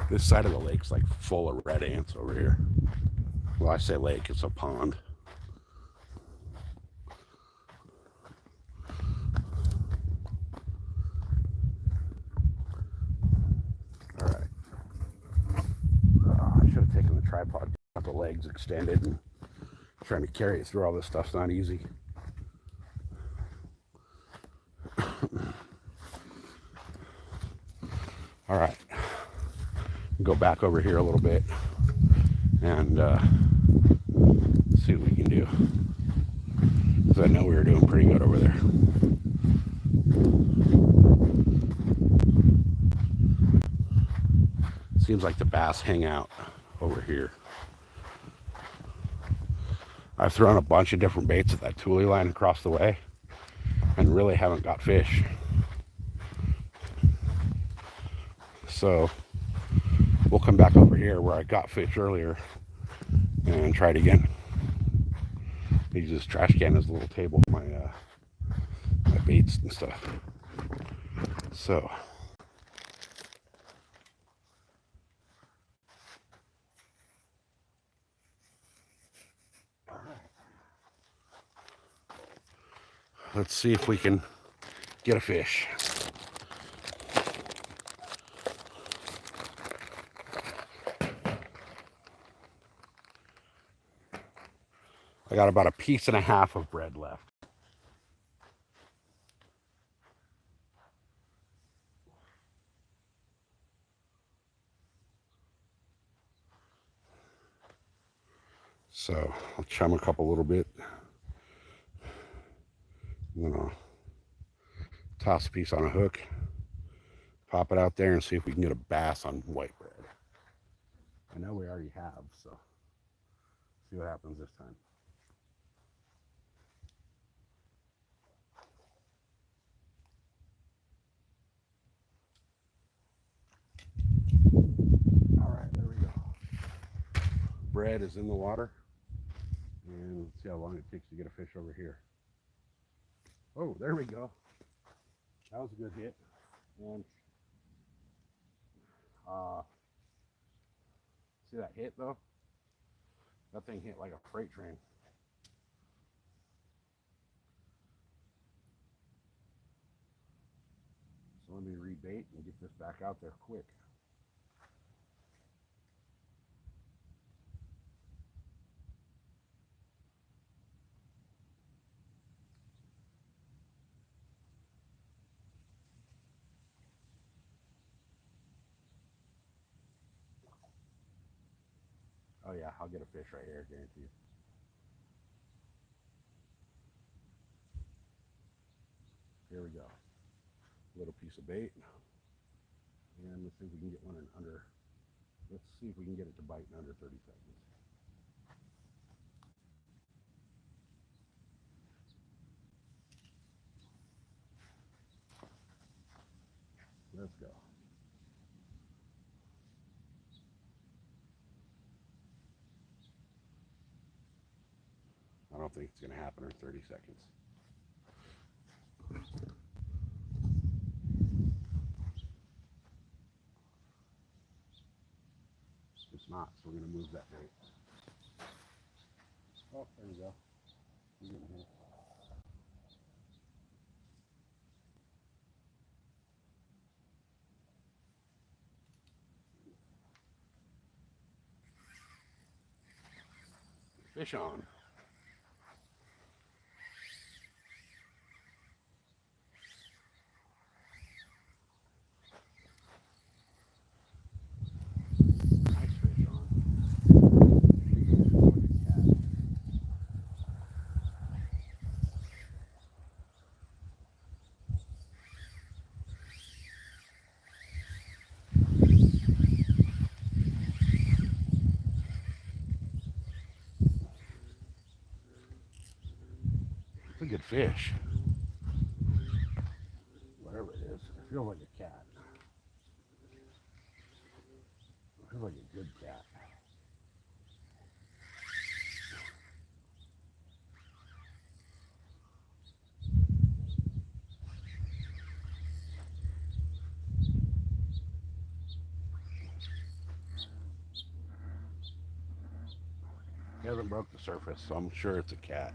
This side of the lake's like full of red ants over here. Well, I say lake, it's a pond. All right. I should have taken the tripod, got the legs extended, and trying to carry it through all this stuff's not easy. All right. Go back over here a little bit and see what we can do. Because I know we were doing pretty good over there. Seems like the bass hang out over here. I've thrown a bunch of different baits at that tule line across the way and really haven't got fish. So we'll come back over here where I got fish earlier and try it again. Use this trash can as a little table for my baits and stuff. So let's see if we can get a fish. I got about a piece and a half of bread left. So I'll chum a couple a little bit. And then I'll toss a piece on a hook, pop it out there and see if we can get a bass on white bread. I know we already have, so see what happens this time. All right, there we go. Bread is in the water, and let's see how long it takes to get a fish over here. Oh, there we go. That was a good hit. And see that hit though? That thing hit like a freight train. So let me rebait and get this back out there quick. Oh yeah, I'll get a fish right here, guarantee you. Here we go. Little piece of bait. And let's see if we can get one in under. Let's see if we can get it to bite in under 30 seconds. Let's go. I don't think it's going to happen in 30 seconds. It's not, so we're going to move that bait. Oh, there we go. He's getting here. Fish on. Nice fish on. good fish. Whatever it is, it feels like a cat. It feels like a good cat. He hasn't broke the surface, so I'm sure it's a cat.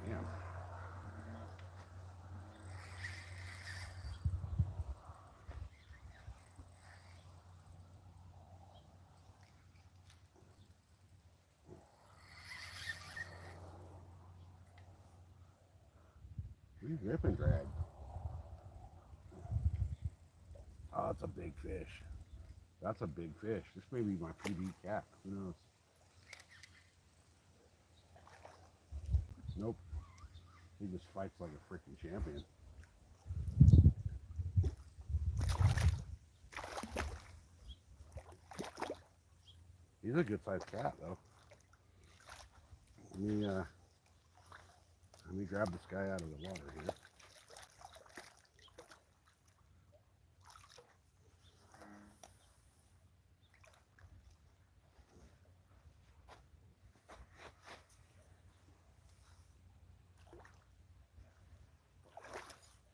Man. He's rip and drag. Oh, that's a big fish. That's a big fish. This may be my PB cat. Who knows? Nope. He just fights like a freaking champion. He's a good sized cat though. Let me grab this guy out of the water here.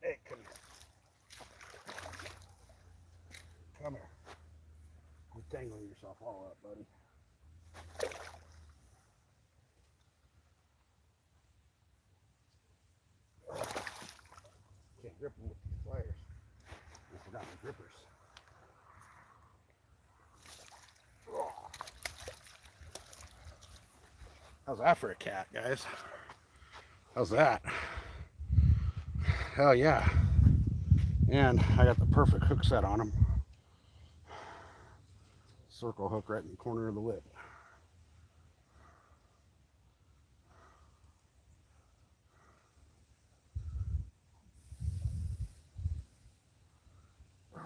Hey, come here. Come here. You're tangling yourself all up, buddy. Can't grip them with these pliers. I forgot my grippers. How's that for a cat, guys? How's that? Hell yeah. And I got the perfect hook set on him. Circle hook right in the corner of the lip. I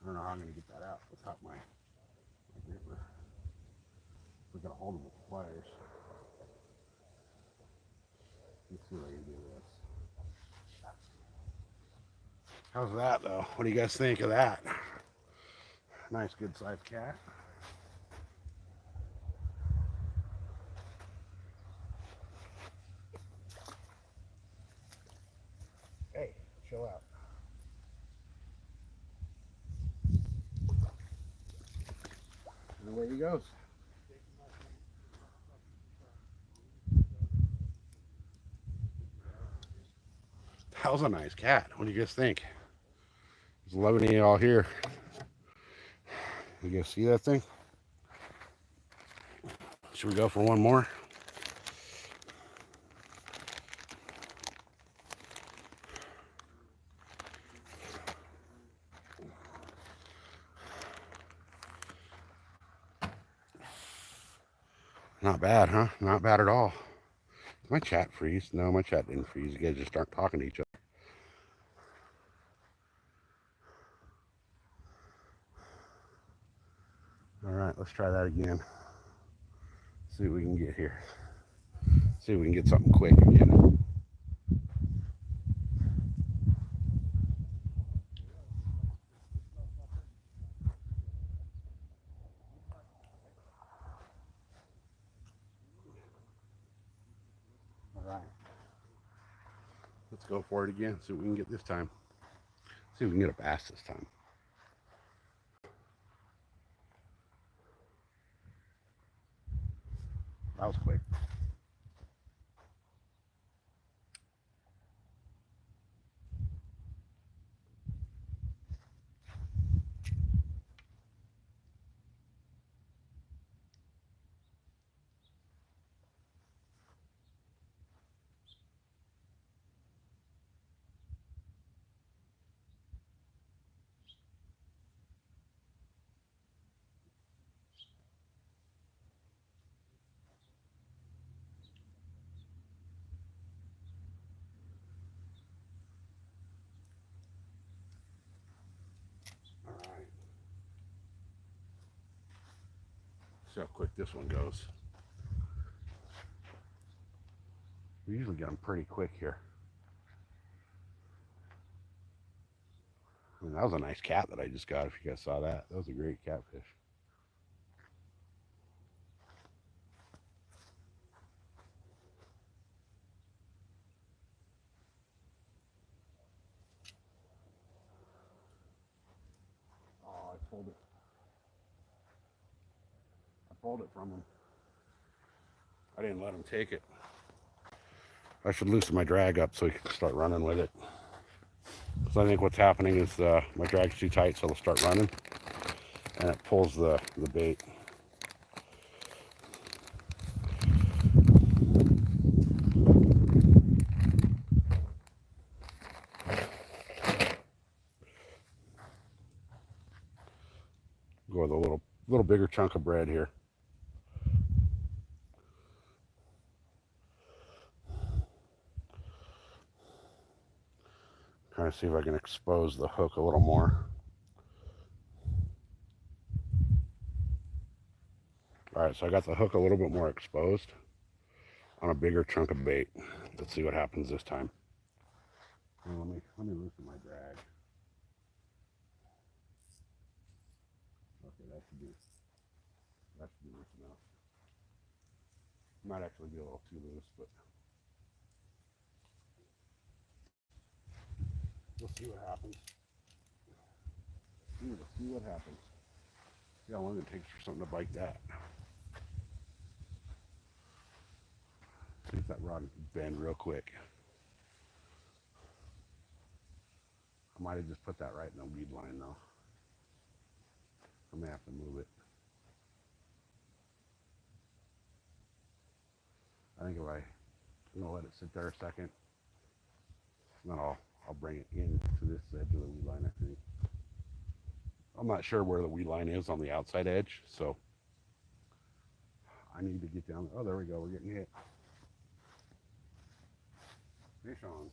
don't know how I'm going to get that out without my gripper. We're going to hold them with the pliers. Let's see what I can do with this. How's that though? What do you guys think of that? Nice good sized cat. Hey, chill out. And away he goes. That was a nice cat. What do you guys think? There's 11 of y'all here. You guys see that thing? Should we go for one more? Not bad, huh? Not bad at all. Did my chat freeze? No, my chat didn't freeze. You guys just aren't talking to each other. All right, let's try that again. See what we can get here. See if we can get something quick again. All right. Let's go for it again. See what we can get this time. See if we can get a bass this time. That was quick. see how quick this one goes. We usually get them pretty quick here. I mean, that was a nice cat that I just got, if you guys saw that. That was a great catfish. Oh, I pulled it. I pulled it from him. I didn't let him take it. I should loosen my drag up so he can start running with it. Because I think what's happening is my drag's too tight, so it'll start running. And it pulls the bait. Go with a little bigger chunk of bread here. Trying to see if I can expose the hook a little more. All right, so I got the hook a little bit more exposed on a bigger chunk of bait. Let's see what happens this time. Well, let me loosen my drag. Okay, that should be loose enough. Might actually be a little too loose, but we'll see what happens. We'll see what happens. See how long it takes for something to bite that. See if that rod can bend real quick. I might have just put that right in the weed line though. I may have to move it. I think I'm gonna let it sit there a second, and then I'll bring it in to this edge of the weed line. I think. I'm not sure where the weed line is on the outside edge, so I need to get down. Oh, there we go. We're getting hit. Fish on.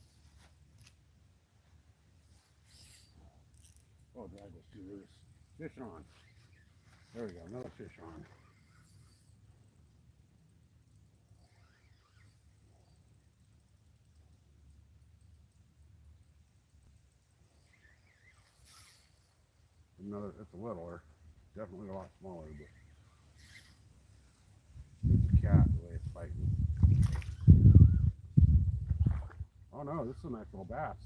Oh, drag was too loose. Fish on. There we go. Another fish on. It's a littler. Definitely a lot smaller, but it's a cat the way it's fighting. Oh no, this is a nice little bass.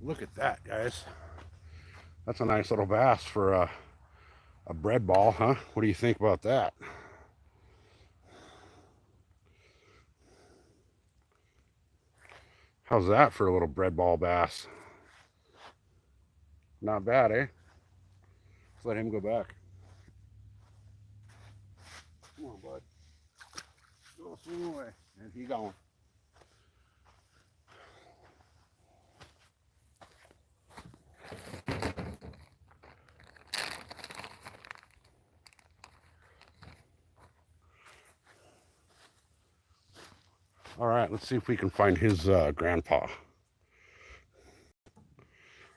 Look at that, guys. That's a nice little bass for a bread ball, huh? What do you think about that? How's that for a little bread ball bass? Not bad, eh? Let's let him go back. Come on, bud. Go swim away. And he going. All right, let's see if we can find his grandpa.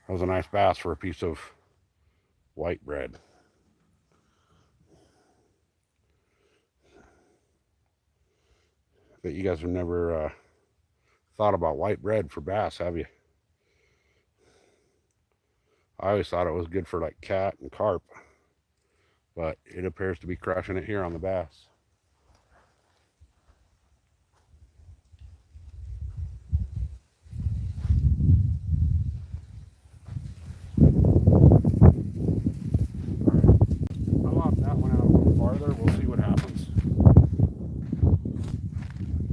That was a nice bass for a piece of white bread. Bet you guys have never thought about white bread for bass, have you? I always thought it was good for like cat and carp, but it appears to be crushing it here on the bass.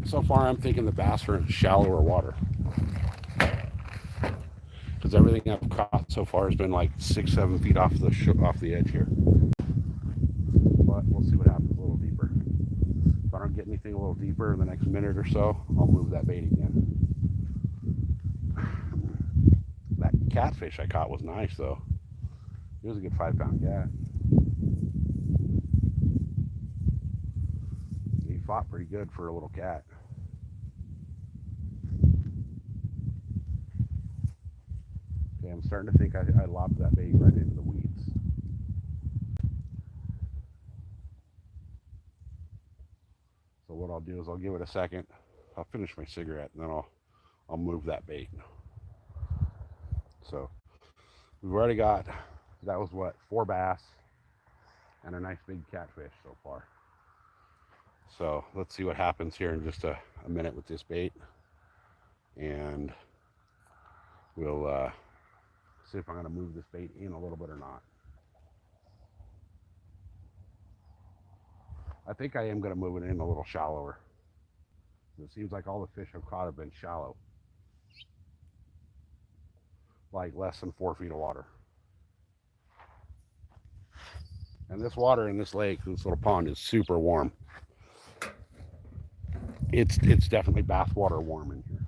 So far, I'm thinking the bass are in shallower water. Because everything I've caught so far has been like 6-7 feet off the edge here. But we'll see what happens a little deeper. If I don't get anything a little deeper in the next minute or so, I'll move that bait again. That catfish I caught was nice though. It was a good 5-pound cat. fought pretty good for a little cat. Okay, I'm starting to think I lobbed that bait right into the weeds. So what I'll do is I'll give it a second. I'll finish my cigarette and then I'll move that bait. So we've already got, that was what, 4 bass and a nice big catfish so far. So let's see what happens here in just a minute with this bait, and we'll see if I'm going to move this bait in a little bit or not. I think I am going to move it in a little shallower. It seems like all the fish I've caught have been shallow, like less than 4 feet of water. And this water in this lake, this little pond, is super warm. It's definitely bathwater warm in here.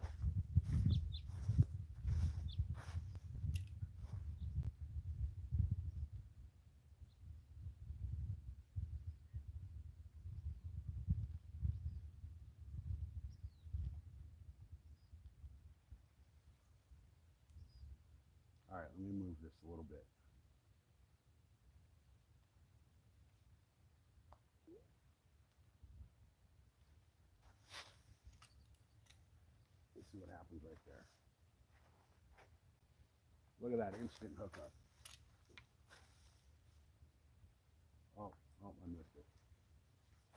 All right, let me move this a little bit. Let's see what happens right there. Look at that instant hookup. Oh, I missed it.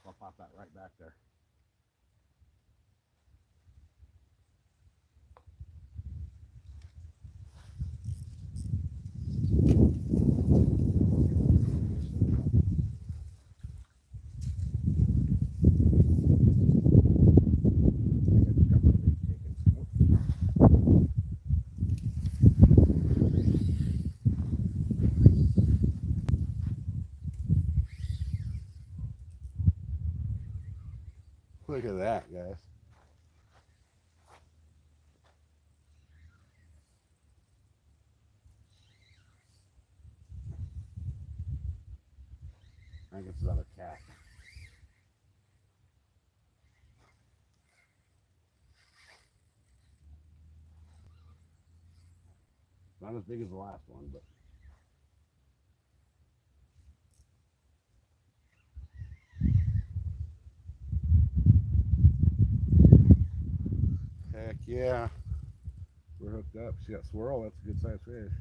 I'll pop that right back there. Look at that, guys. I think it's another cat. Not as big as the last one, but heck yeah. We're hooked up. See that swirl? That's a good sized fish.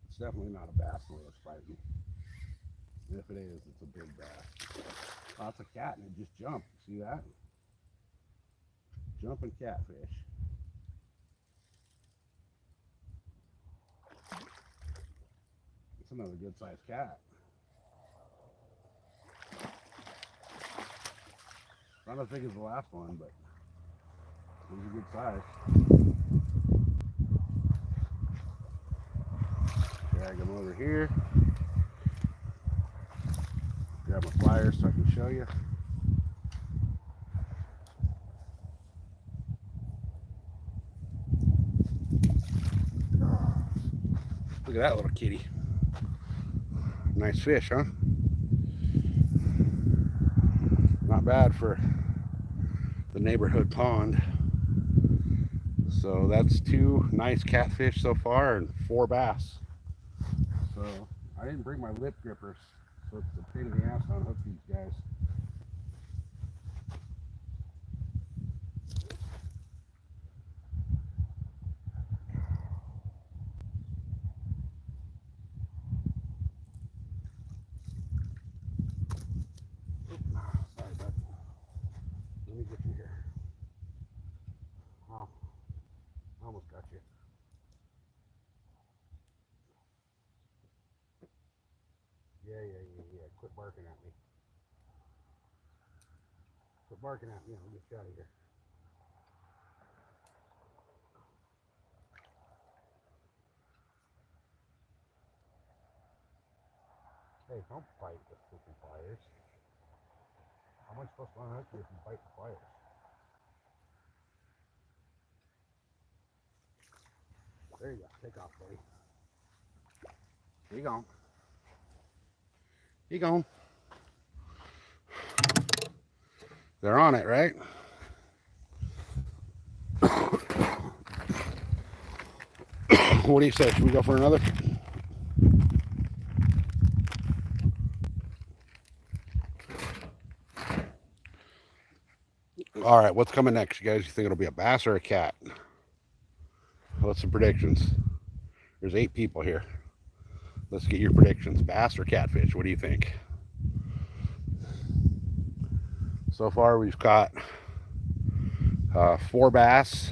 It's definitely not a bass when it's fighting. And if it is, it's a big bass. Oh, it's a cat and it just jumped. See that? Jumping catfish. It's another good sized cat. Not as big as the last one, but it was a good size. Drag him over here. Grab my pliers so I can show you. Look at that little kitty. Nice fish, huh? Not bad for the neighborhood pond. So that's 2 nice catfish so far and 4 bass. So I didn't bring my lip grippers, so it's a pain in the ass to unhook these guys. Sorry, bud. Let me get you here. Oh, I almost got you. Yeah. Quit barking at me. Quit barking at me. I'll get you out of here. Hey, don't bite the freaking pliers. How am I supposed to unhook you if you bite the pliers? There you go. Take off, buddy. Here you go. Here you go. They're on it, right? What do you say? Should we go for another? All right, what's coming next, you guys? You think it'll be a bass or a cat? What's some predictions? There's 8 people here. Let's get your predictions. Bass or catfish? What do you think? So far, we've got 4 bass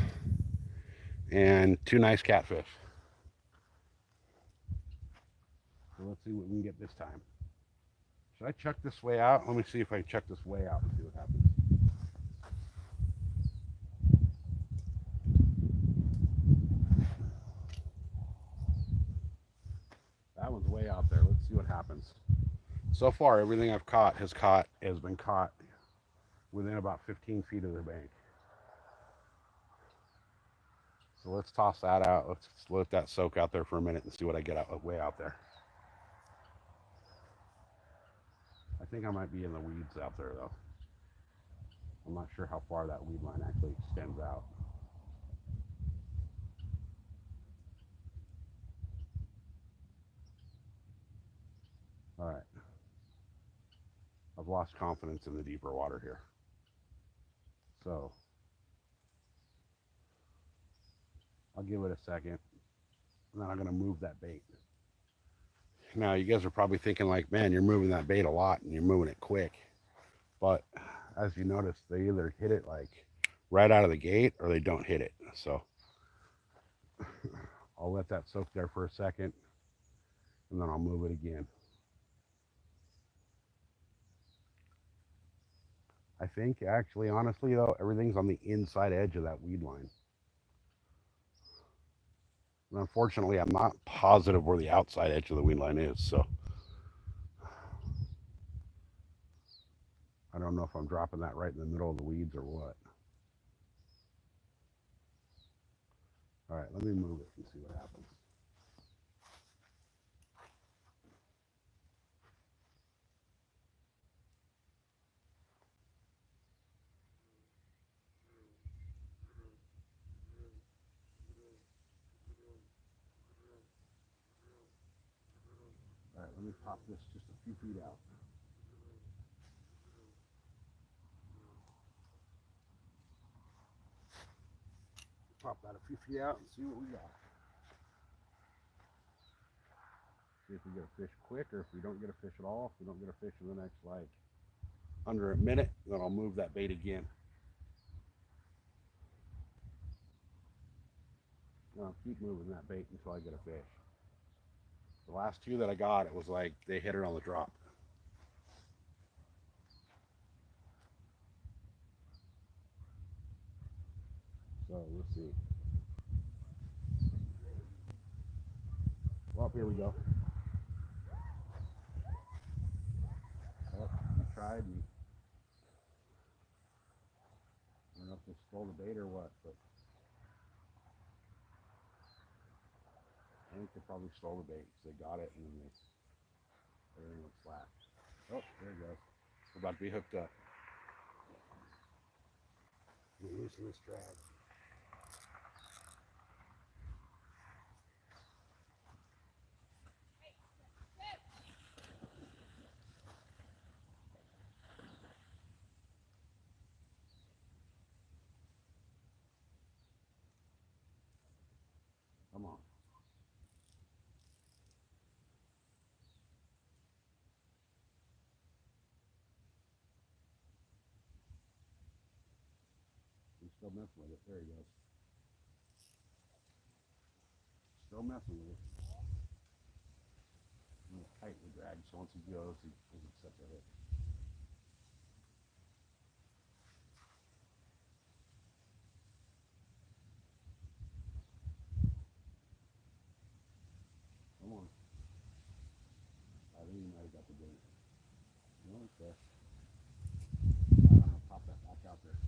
and 2 nice catfish. So let's see what we can get this time. Should I chuck this way out? Let me see if I chuck this way out and see what happens. That one's way out there. Let's see what happens. So far, everything I've caught has been caught within about 15 feet of the bank. So let's toss that out. Let's let that soak out there for a minute and see what I get out way out there. I think I might be in the weeds out there though. I'm not sure how far that weed line actually extends out. All right. I've lost confidence in the deeper water here. So I'll give it a second. And then I'm going to move that bait. Now, you guys are probably thinking like, man, you're moving that bait a lot and you're moving it quick. But as you notice, they either hit it like right out of the gate or they don't hit it. So I'll let that soak there for a second and then I'll move it again. I think actually, honestly though, everything's on the inside edge of that weed line. And unfortunately, I'm not positive where the outside edge of the weed line is. So I don't know if I'm dropping that right in the middle of the weeds or what. All right, let me move it and see what happens. All right, let me pop this just a few feet out. Pop that a few feet out and see what we got. See if we get a fish quick or if we don't get a fish at all. If we don't get a fish in the next like under a minute, then I'll move that bait again. And I'll keep moving that bait until I get a fish. The last 2 that I got, it was like they hit it on the drop. So let's see. Well, here we go. Well, we tried and I don't know if they stole the bait or what, but I think they probably stole the bait because they got it and then everything went flat. Oh, there it goes. We're about to be hooked up. Loosen this drag. Come on. He's still messing with it. There he goes. Still messing with it. I'm going to tighten the drag so once he goes, he doesn't set the hook. Come on. I think he might have got the bait. No, it's there. I'm going to pop that back out there.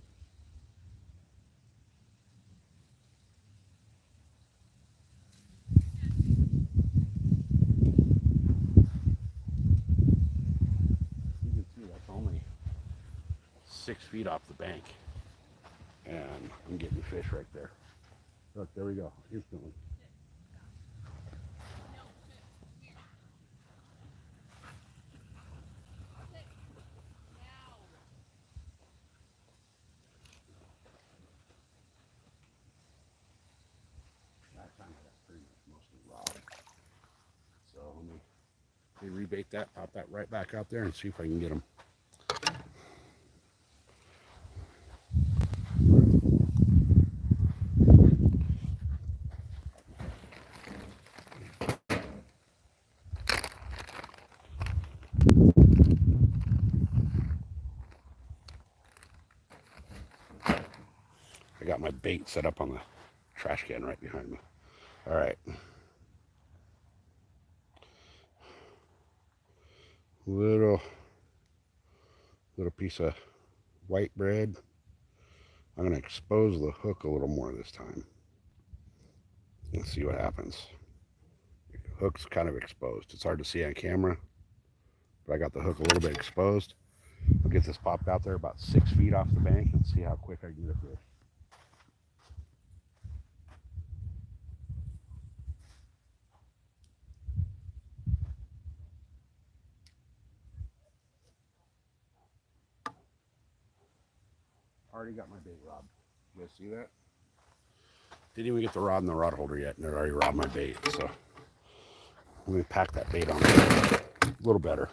You can see that's only 6 feet off the bank. And I'm getting fish right there. Look, there we go, instantly. Last time I got pretty much mostly rod. So let me rebait that, pop that right back out there and see if I can get them. I got my bait set up on the trash can right behind me. All right. Little piece of white bread. I'm going to expose the hook a little more this time. Let's see what happens. The hook's kind of exposed. It's hard to see on camera, but I got the hook a little bit exposed. I'll get this popped out there about 6 feet off the bank and see how quick I can get a fish. Already got my bait rod. You guys see that? Didn't even get the rod in the rod holder yet, and it already robbed my bait. So let me pack that bait on there a little better.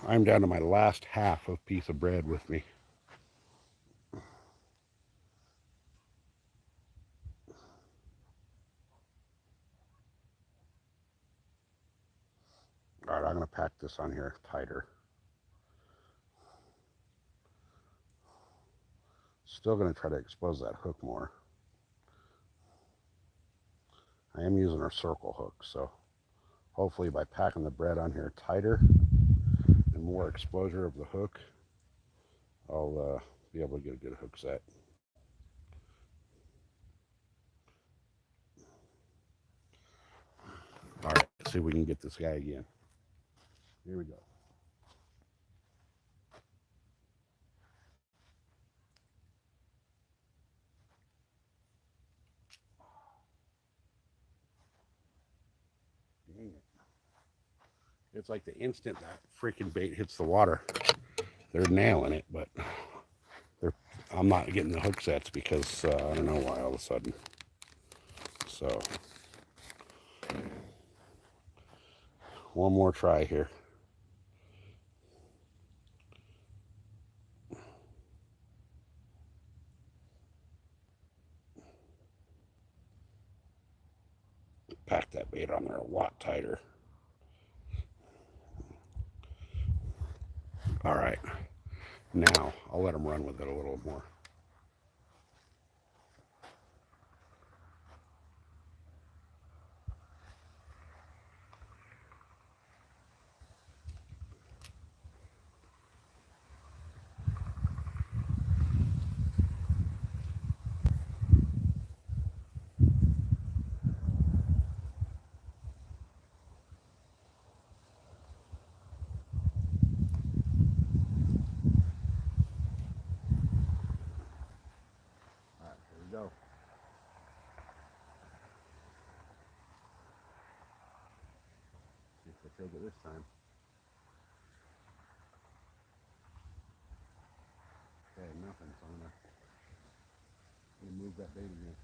I'm down to my last half of piece of bread with me. All right, I'm going to pack this on here tighter. Still going to try to expose that hook more. I am using our circle hook, so hopefully by packing the bread on here tighter and more exposure of the hook, I'll be able to get a good hook set. All right, let's see if we can get this guy again. Here we go. Dang it. It's like the instant that freaking bait hits the water, they're nailing it, but I'm not getting the hook sets because I don't know why all of a sudden. So, one more try here. Pack that bait on there a lot tighter. All right, now I'll let them run with it a little more. All right, here we go. See if they take it this time. Okay, nothing, so I'm gonna move that bait again.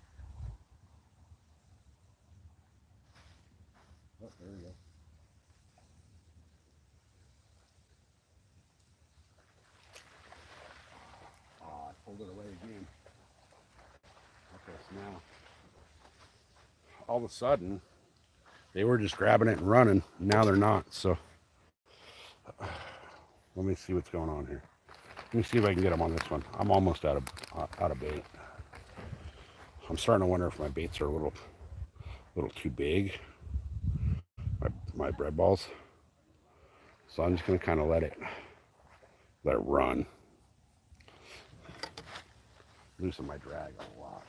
Oh, there we go. Oh, I pulled it away again. Okay, so now, all of a sudden, they were just grabbing it and running. Now they're not, so let me see what's going on here. Let me see if I can get them on this one. I'm almost out of bait. I'm starting to wonder if my baits are a little too big. My bread balls. So I'm just gonna kind of let it run. Loosen my drag a lot.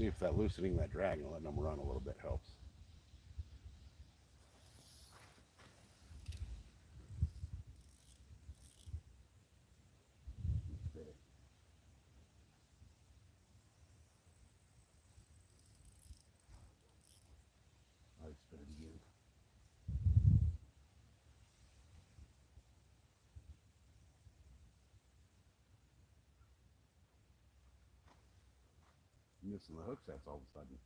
See if that loosening that drag and letting them run a little bit helps. I spit it again. Missing the hook sets all of a sudden.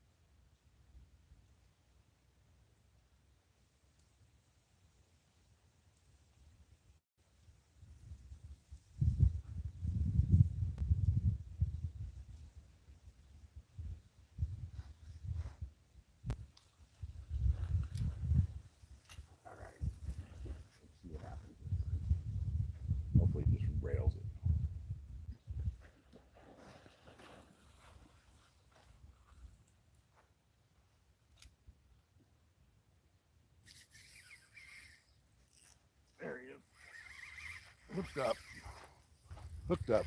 All right, let's see what happens. Hopefully, it just rails it. There he is. Hooked up. Hooked up.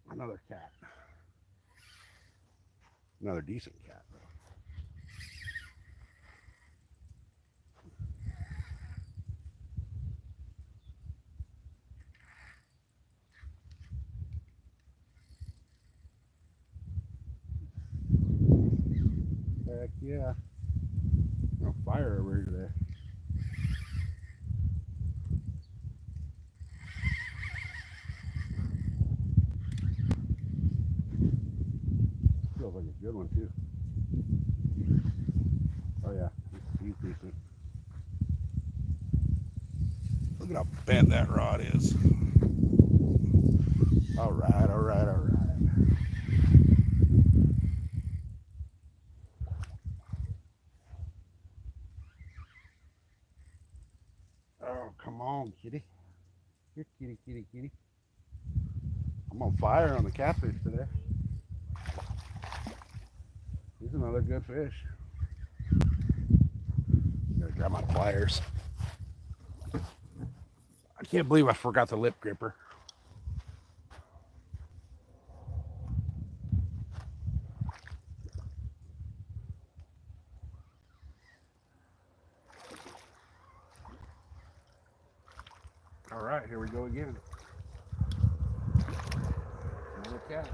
Another cat. Another decent cat. Heck yeah. No fire over here today. Feels like a good one too. Oh yeah, he's decent. Look at how bent that rod is. All right, all right, all right. Oh, come on, kitty. Here, kitty, kitty, kitty. I'm on fire on the catfish today. He's another good fish. I'm gonna grab my pliers. I can't believe I forgot the lip gripper. All right, here we go again. Another cat.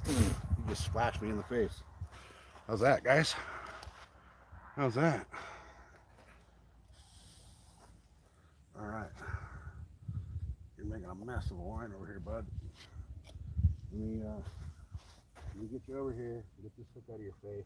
You just splashed me in the face. How's that, guys? How's that? All right. You're making a mess of a line over here, bud. Let me get you over here. Get this hook out of your face.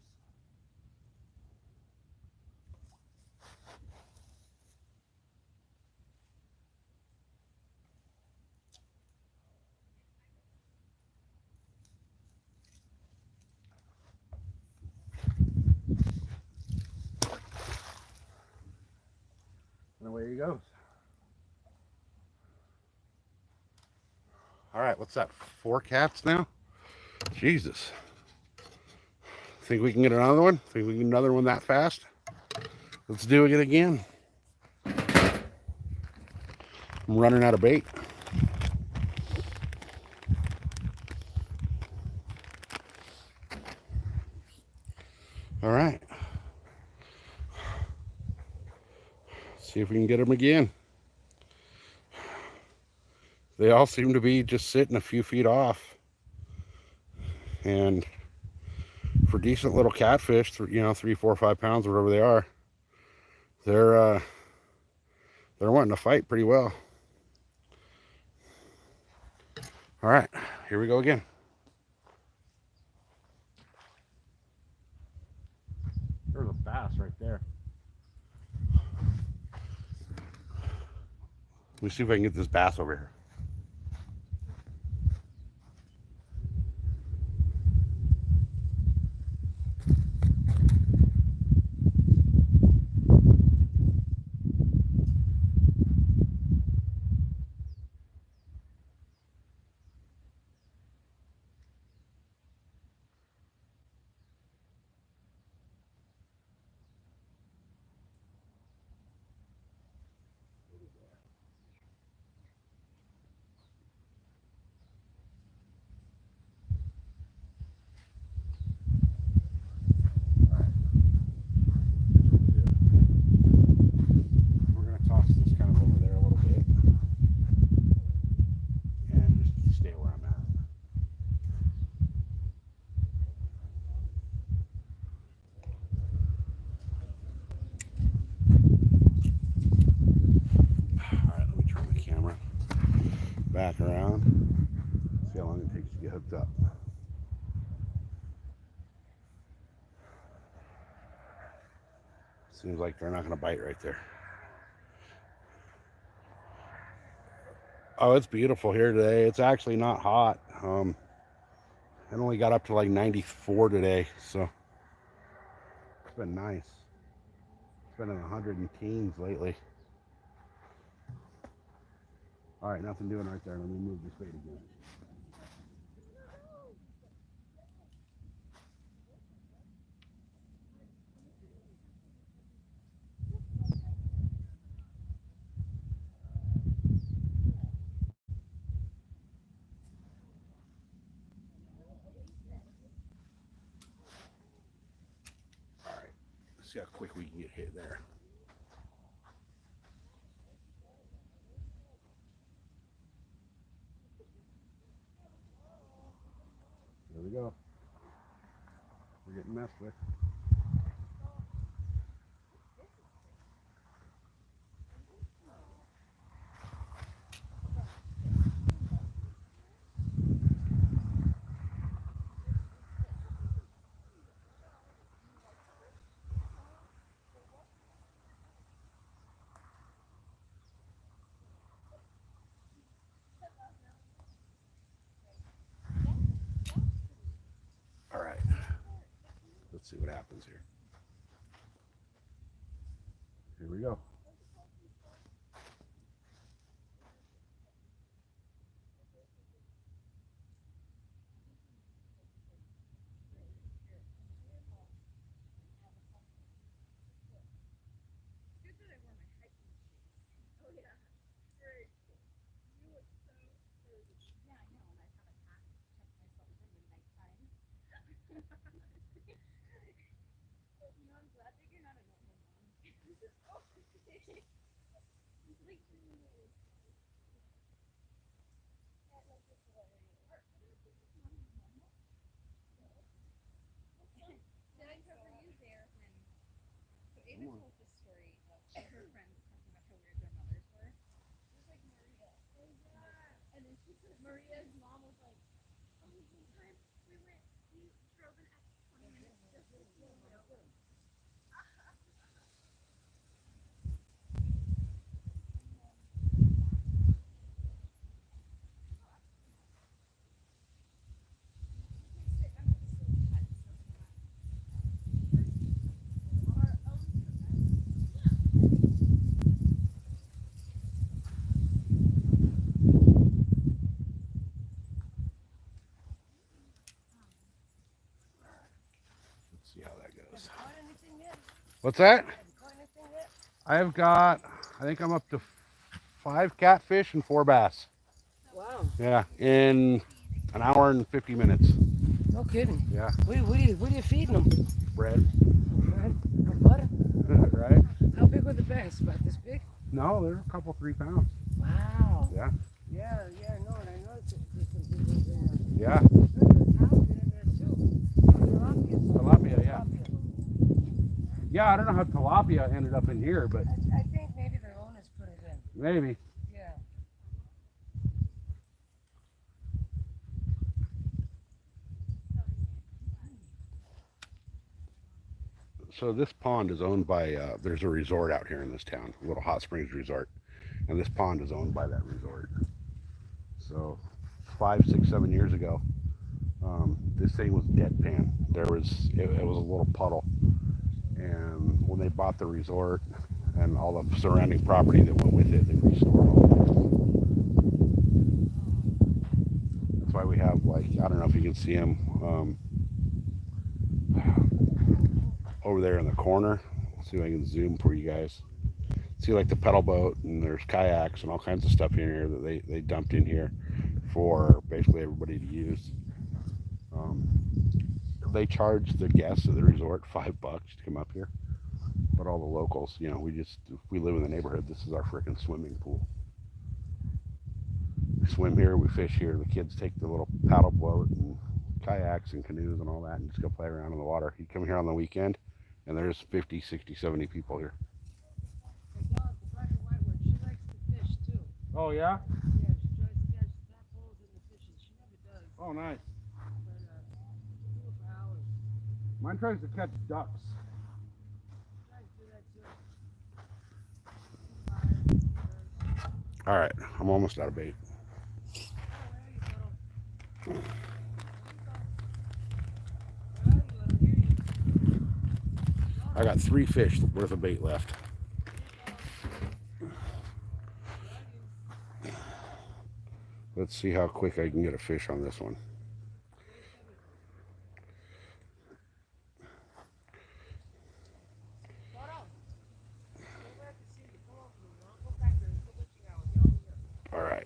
And away he goes. All right, what's that? 4 cats now? Jesus. Think we can get another one? Think we can get another one that fast? Let's do it again. I'm running out of bait. All right. See if we can get them again. They all seem to be just sitting a few feet off. And for decent little catfish, 3, 4, 5 pounds, whatever they are, they're wanting to fight pretty well. All right, here we go again. There's a bass right there. Let me see if I can get this bass over here. back around. See how long it takes to get hooked up. Seems like they're not going to bite right there. Oh, it's beautiful here today. It's actually not hot. It only got up to like 94 today, so it's been nice. It's been in the 100 and teens lately. All right, nothing doing right there. Let me move this bait again. All right, let's see how quick we can get hit there. There we go. We're getting messed with. All right, let's see what happens here. Here we go. See how that goes. What's that? I have got, I think I'm up to 5 catfish and 4 bass. Wow. Yeah, in an hour and 50 minutes. No kidding. Yeah. What are you feeding them? Bread. Bread or butter? Right? How big were the bass? About this big? No, they're a couple, 3 pounds. Wow. Yeah. Yeah, I know it. I noticed there's some big ones in there. Yeah. There's halibut in there too. Tilapia, yeah. Yeah, I don't know how tilapia ended up in here, but I think maybe their owners put it in. maybe. Yeah. So this pond is owned by, there's a resort out here in this town, a little hot springs resort. And this pond is owned by that resort. So 5, 6, 7 years ago, this thing was deadpan. It was a little puddle. And when they bought the resort and all the surrounding property that went with it, they restored all of it. That's why we have, like, I don't know if you can see them over there in the corner. Let's see if I can zoom for you guys. See, like, the pedal boat, and there's kayaks and all kinds of stuff in here that they dumped in here for basically everybody to use. They charge the guests of the resort $5 to come up here, but all the locals, you know, if we live in the neighborhood, this is our freaking swimming pool. We swim here, we fish here. The kids take the little paddle boat and kayaks and canoes and all that and just go play around in the water. You come here on the weekend and there's 50, 60, 70 people here. The dog, the black and white one, she likes to fish too. Oh yeah? Yeah, she tries to catch Oh, nice. Do it for hours. Mine tries to catch ducks. Try to do that too. All right, I'm almost out of bait. Oh, where are you, Toto? Where are you? I don't hear you. I got 3 fish worth of bait left. Let's see how quick I can get a fish on this one. All right.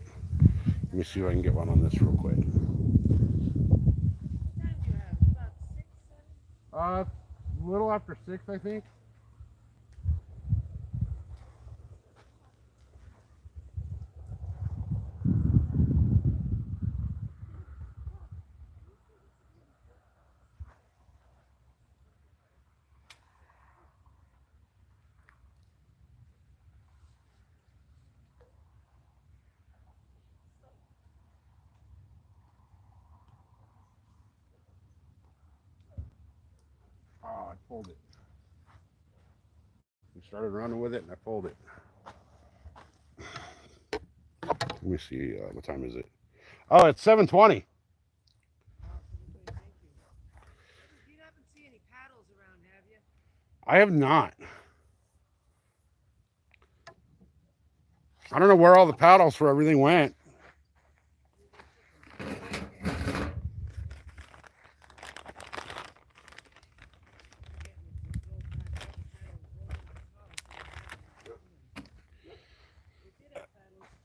Let me see if I can get one on this real quick. A little after 6, I think. Oh, I pulled it. We started running with it, and I pulled it. Let me see. What time is it? Oh, it's 7:20. You haven't seen any paddles around, have you? I have not. I don't know where all the paddles for everything went.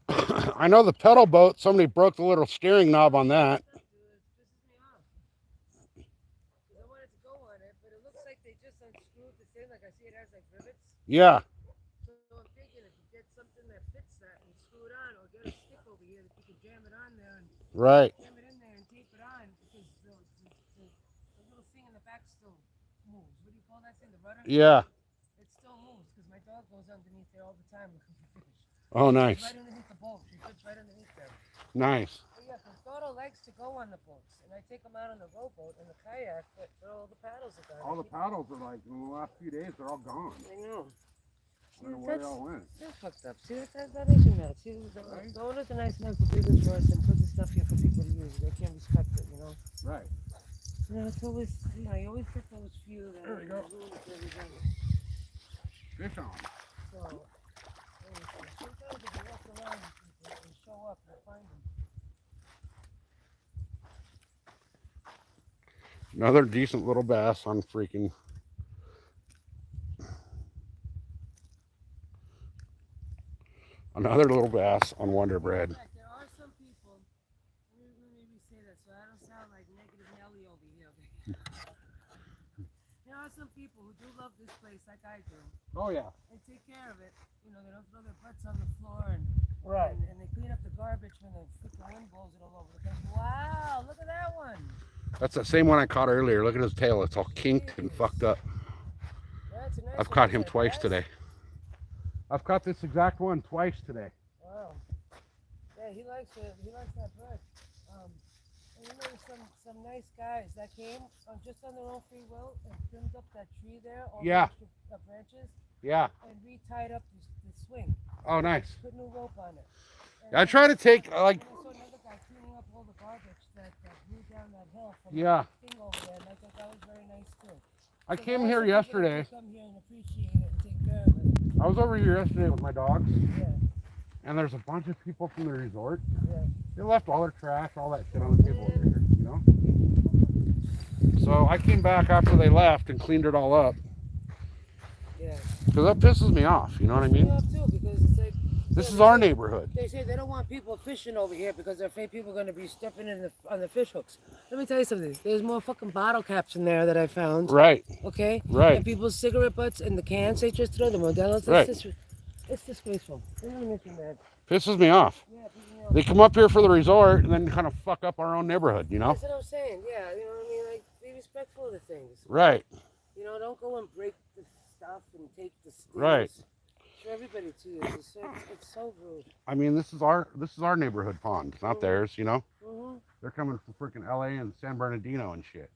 I know the pedal boat, somebody broke the little steering knob on that. I wanted to go on it, but it looks like they just unscrewed the thing. Like I see it has like rivets. Yeah, So I'm thinking if you get something that fits that and screw it on, or get a stick over here that you can jam it on there and right. jam it in there and tape it on, because the little thing in the back still moves. What do you call that thing? The rudder? Yeah. It still moves because my dog goes underneath there all the time looking for fish. Oh, She's nice. right underneath the boat. She fits right underneath there. Nice. But yeah, because Dodo likes to go on the boats, and I take him out on the rowboat and the kayak, but all the paddles are gone. All the paddles are like, in the last few days, they're all gone. I know. I don't know where they all went. That's fucked up. See, that makes you mad. See, Right? the owners are nice enough to do this for us and put the stuff here for people to use. They can't respect it, you know? Right. You know, it's always, you know, you always get those few that There we go. ruin it for everybody. Fish on. So, sometimes if you walk around and show up, you'll find them. Another decent little bass on freaking. Another little bass on Wonder Bread. There are some people, let me say that so I don't sound like negative Nelly over here. There are some people who do love this place like I do. Oh, yeah. They take care of it. You know, they don't throw their butts on the floor and Right. and they clean up the garbage when the freaking wind blows it all over the place. Wow, look at that one. That's the same one I caught earlier. Look at his tail. It's all kinked and fucked up. That's a nice I've one. caught Is him that a twice bass? today. I've caught this exact one twice today. Wow. Yeah, he likes it. He likes that bird. And you know, there's some nice guys that came just on their own free will and trimmed up that tree there, all Yeah. the extra branches, Yeah. and re-tied up the swing. Oh, nice. Put new rope on it. And I try to take, like, and I saw another guy cleaning up all the garbage that blew down that hill from Yeah. the thing over there, and I thought that was very nice too. I So came guys here are people that yesterday. Come here and appreciate it and take care of it. I was over here yesterday with my dogs, Yeah, and there's a bunch of people from the resort. yeah. They left all their trash, all that shit on the table over here, you know? So I came back after they left and cleaned it all up. Yeah. Because that pisses me off, you know what I Me mean? up too, because it's like This yeah, is they our say- neighborhood. They say they don't want people fishing over here because they're afraid people are going to be stepping in on the fish hooks. Let me tell you something. There's more fucking bottle caps in there that I found. Right, Okay. Right. And people's cigarette butts and the cans they just throw, the Modelo's. Right. It's disgraceful. It really makes me mad. pisses me off. Yeah, you know, They come up here for the resort and then kind of fuck up our own neighborhood, you know? that's what I'm saying. Yeah, you know what I mean? Like, be respectful of the things. Right, You know, don't go and break the stuff and take the things. Right. For everybody to use. It's so rude. I mean, this is our neighborhood pond, not theirs, you know? Mm-hmm. They're coming from freaking LA and San Bernardino and shit.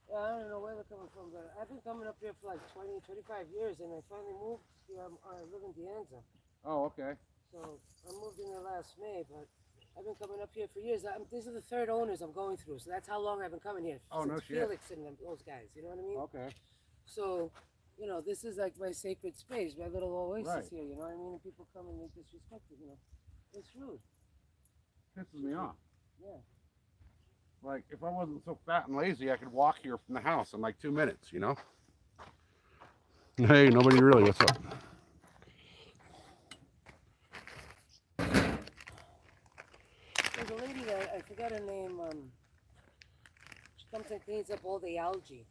Yeah, I don't know where they're coming from, but I've been coming up here for like 20, 25 years, and I finally moved here. I live in Deanza. Oh, okay. So I moved in there last May, but I've been coming up here for years. These are the third owners I'm going through, so that's how long I've been coming here. Oh, since no shit. Felix and those guys, you know what I mean? Okay. So, you know, this is like my sacred space, my little oasis Right. here, you know what I mean? And people come and they disrespect it, you know. It's rude. Pisses me off. Yeah. Like, if I wasn't so fat and lazy, I could walk here from the house in like 2 minutes, you know? Hey, nobody really, what's up? There's a lady that, I forgot her name, she comes and cleans up all the algae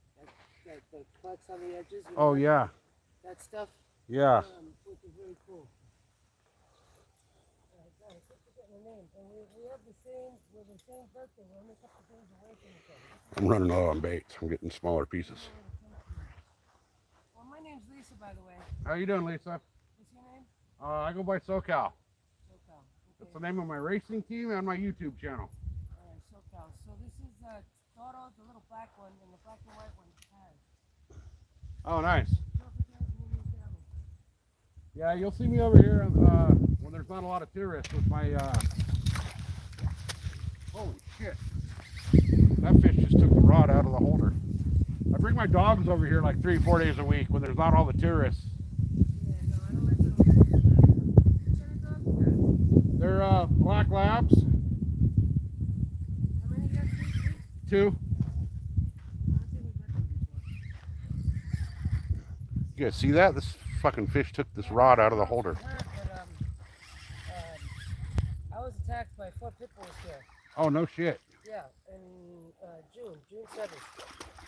that collects on the edges. You know, Oh, yeah. That stuff, Yeah. which is really cool. I keep forgetting her name. And we have the same birthday. We're only a couple days away from each other. I'm running low on baits. I'm getting smaller pieces. Well, my name's Lisa, by the way. How you doing, Lisa? What's your name? I go by SoCal. SoCal. That's the name of my racing team and my YouTube channel. Alright, SoCal. So this is Toro, the little black one, and the black and white one has. Oh, nice. Perfect guys in your family. Yeah, you'll see me over here when there's not a lot of tourists with my, holy shit. That fish just took the rod out of the holder. I bring my dogs over here like 3-4 days a week when there's not all the tourists. Yeah, no, I don't like little What kind of dog is that? They're black labs. How many you got? 3? 2. I don't think we've met them before. You guys see that? This fucking fish took this rod out of the holder. I was attacked by 4 pit bulls here. Oh, no shit. Yeah, in June 7th.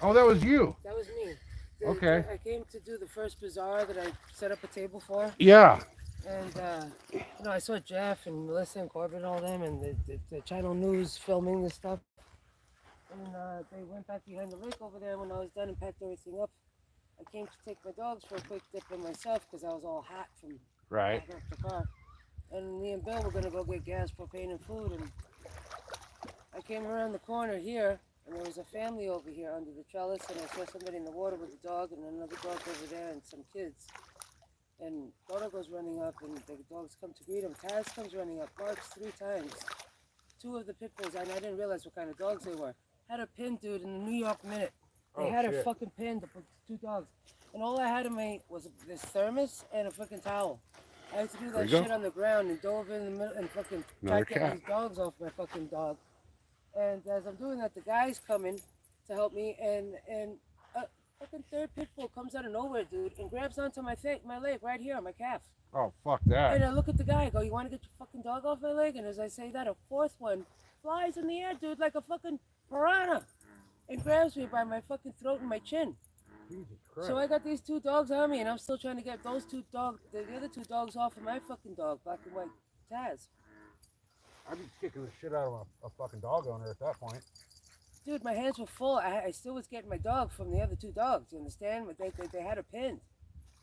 Oh, that was you. That was me. Okay. I came to do the first bazaar that I set up a table for. Yeah. And, you know, I saw Jeff and Melissa and Corbin and all them and the channel news filming this stuff. And they went back behind the lake over there. When I was done and packed everything up, I came to take my dogs for a quick dip in myself because I was all hot from Right. backing up the car. And me and Bill were going to go get gas, propane, and food. And I came around the corner here, and there was a family over here under the trellis, and I saw somebody in the water with a dog and another dog over there and some kids. And Dodo goes running up, and the dogs come to greet him. Taz comes running up, barks 3 times. 2 of the pit bulls, and I didn't realize what kind of dogs they were, had a pin, dude, in the New York Minute. They Oh, had shit. a fucking pin, the 2 dogs. And all I had in my was this thermos and a fucking towel. I had to do There that you go. shit on the ground and dove in the middle and fucking Another tried to get cat. these dogs off my fucking dog. And as I'm doing that, the guy's coming to help me, and a fucking 3rd pit bull comes out of nowhere, dude, and grabs onto my leg right here on my calf. Oh, fuck And that. I look at the guy, I go, "You want to get your fucking dog off my leg?" And as I say that, a 4th one flies in the air, dude, like a fucking piranha, and grabs me by my fucking throat and my chin. Jesus Christ. So I got these 2 dogs on me, and I'm still trying to get those 2 dogs, the other 2 dogs off of my fucking dog, black and white Taz. I'd be kicking the shit out of a fucking dog owner at that point. Dude, my hands were full. I still was getting my dog from the other 2 dogs. You understand? But they had a pin,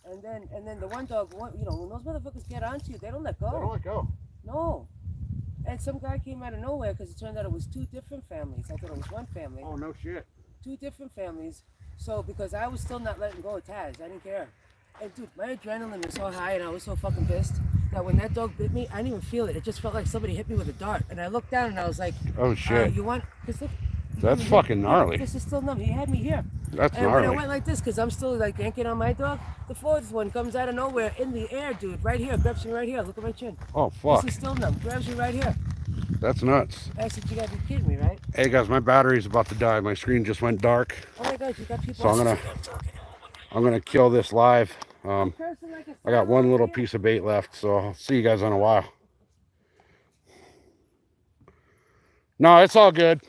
and then the one dog, you know, when those motherfuckers get onto you, they don't let go. They don't let go. No. And some guy came out of nowhere because it turned out it was 2 different families. I thought it was one family. Oh, no shit. 2 different families. So because I was still not letting go of Taz, I didn't care. And dude, my adrenaline was so high and I was so fucking pissed that when that dog bit me, I didn't even feel it. It just felt like somebody hit me with a dart. And I looked down and I was like, Oh, shit. you want? Cause look, That's fucking gnarly. This is still numb. He had me here. That's And when I gnarly. went like this, because I'm still like yanking on my dog, the 4th one comes out of nowhere in the air, dude, right here, grabs me right here. Look at my chin. Oh, fuck. This is still numb. Grabs me right here. That's nuts. I said, you gotta be kidding me, right? Hey, guys, my battery's about to die. My screen just went dark. Oh my God, you got people. So I'm gonna kill this live. Cursing like a I got one little here. piece of bait left, so I'll see you guys in a while. No, it's all good.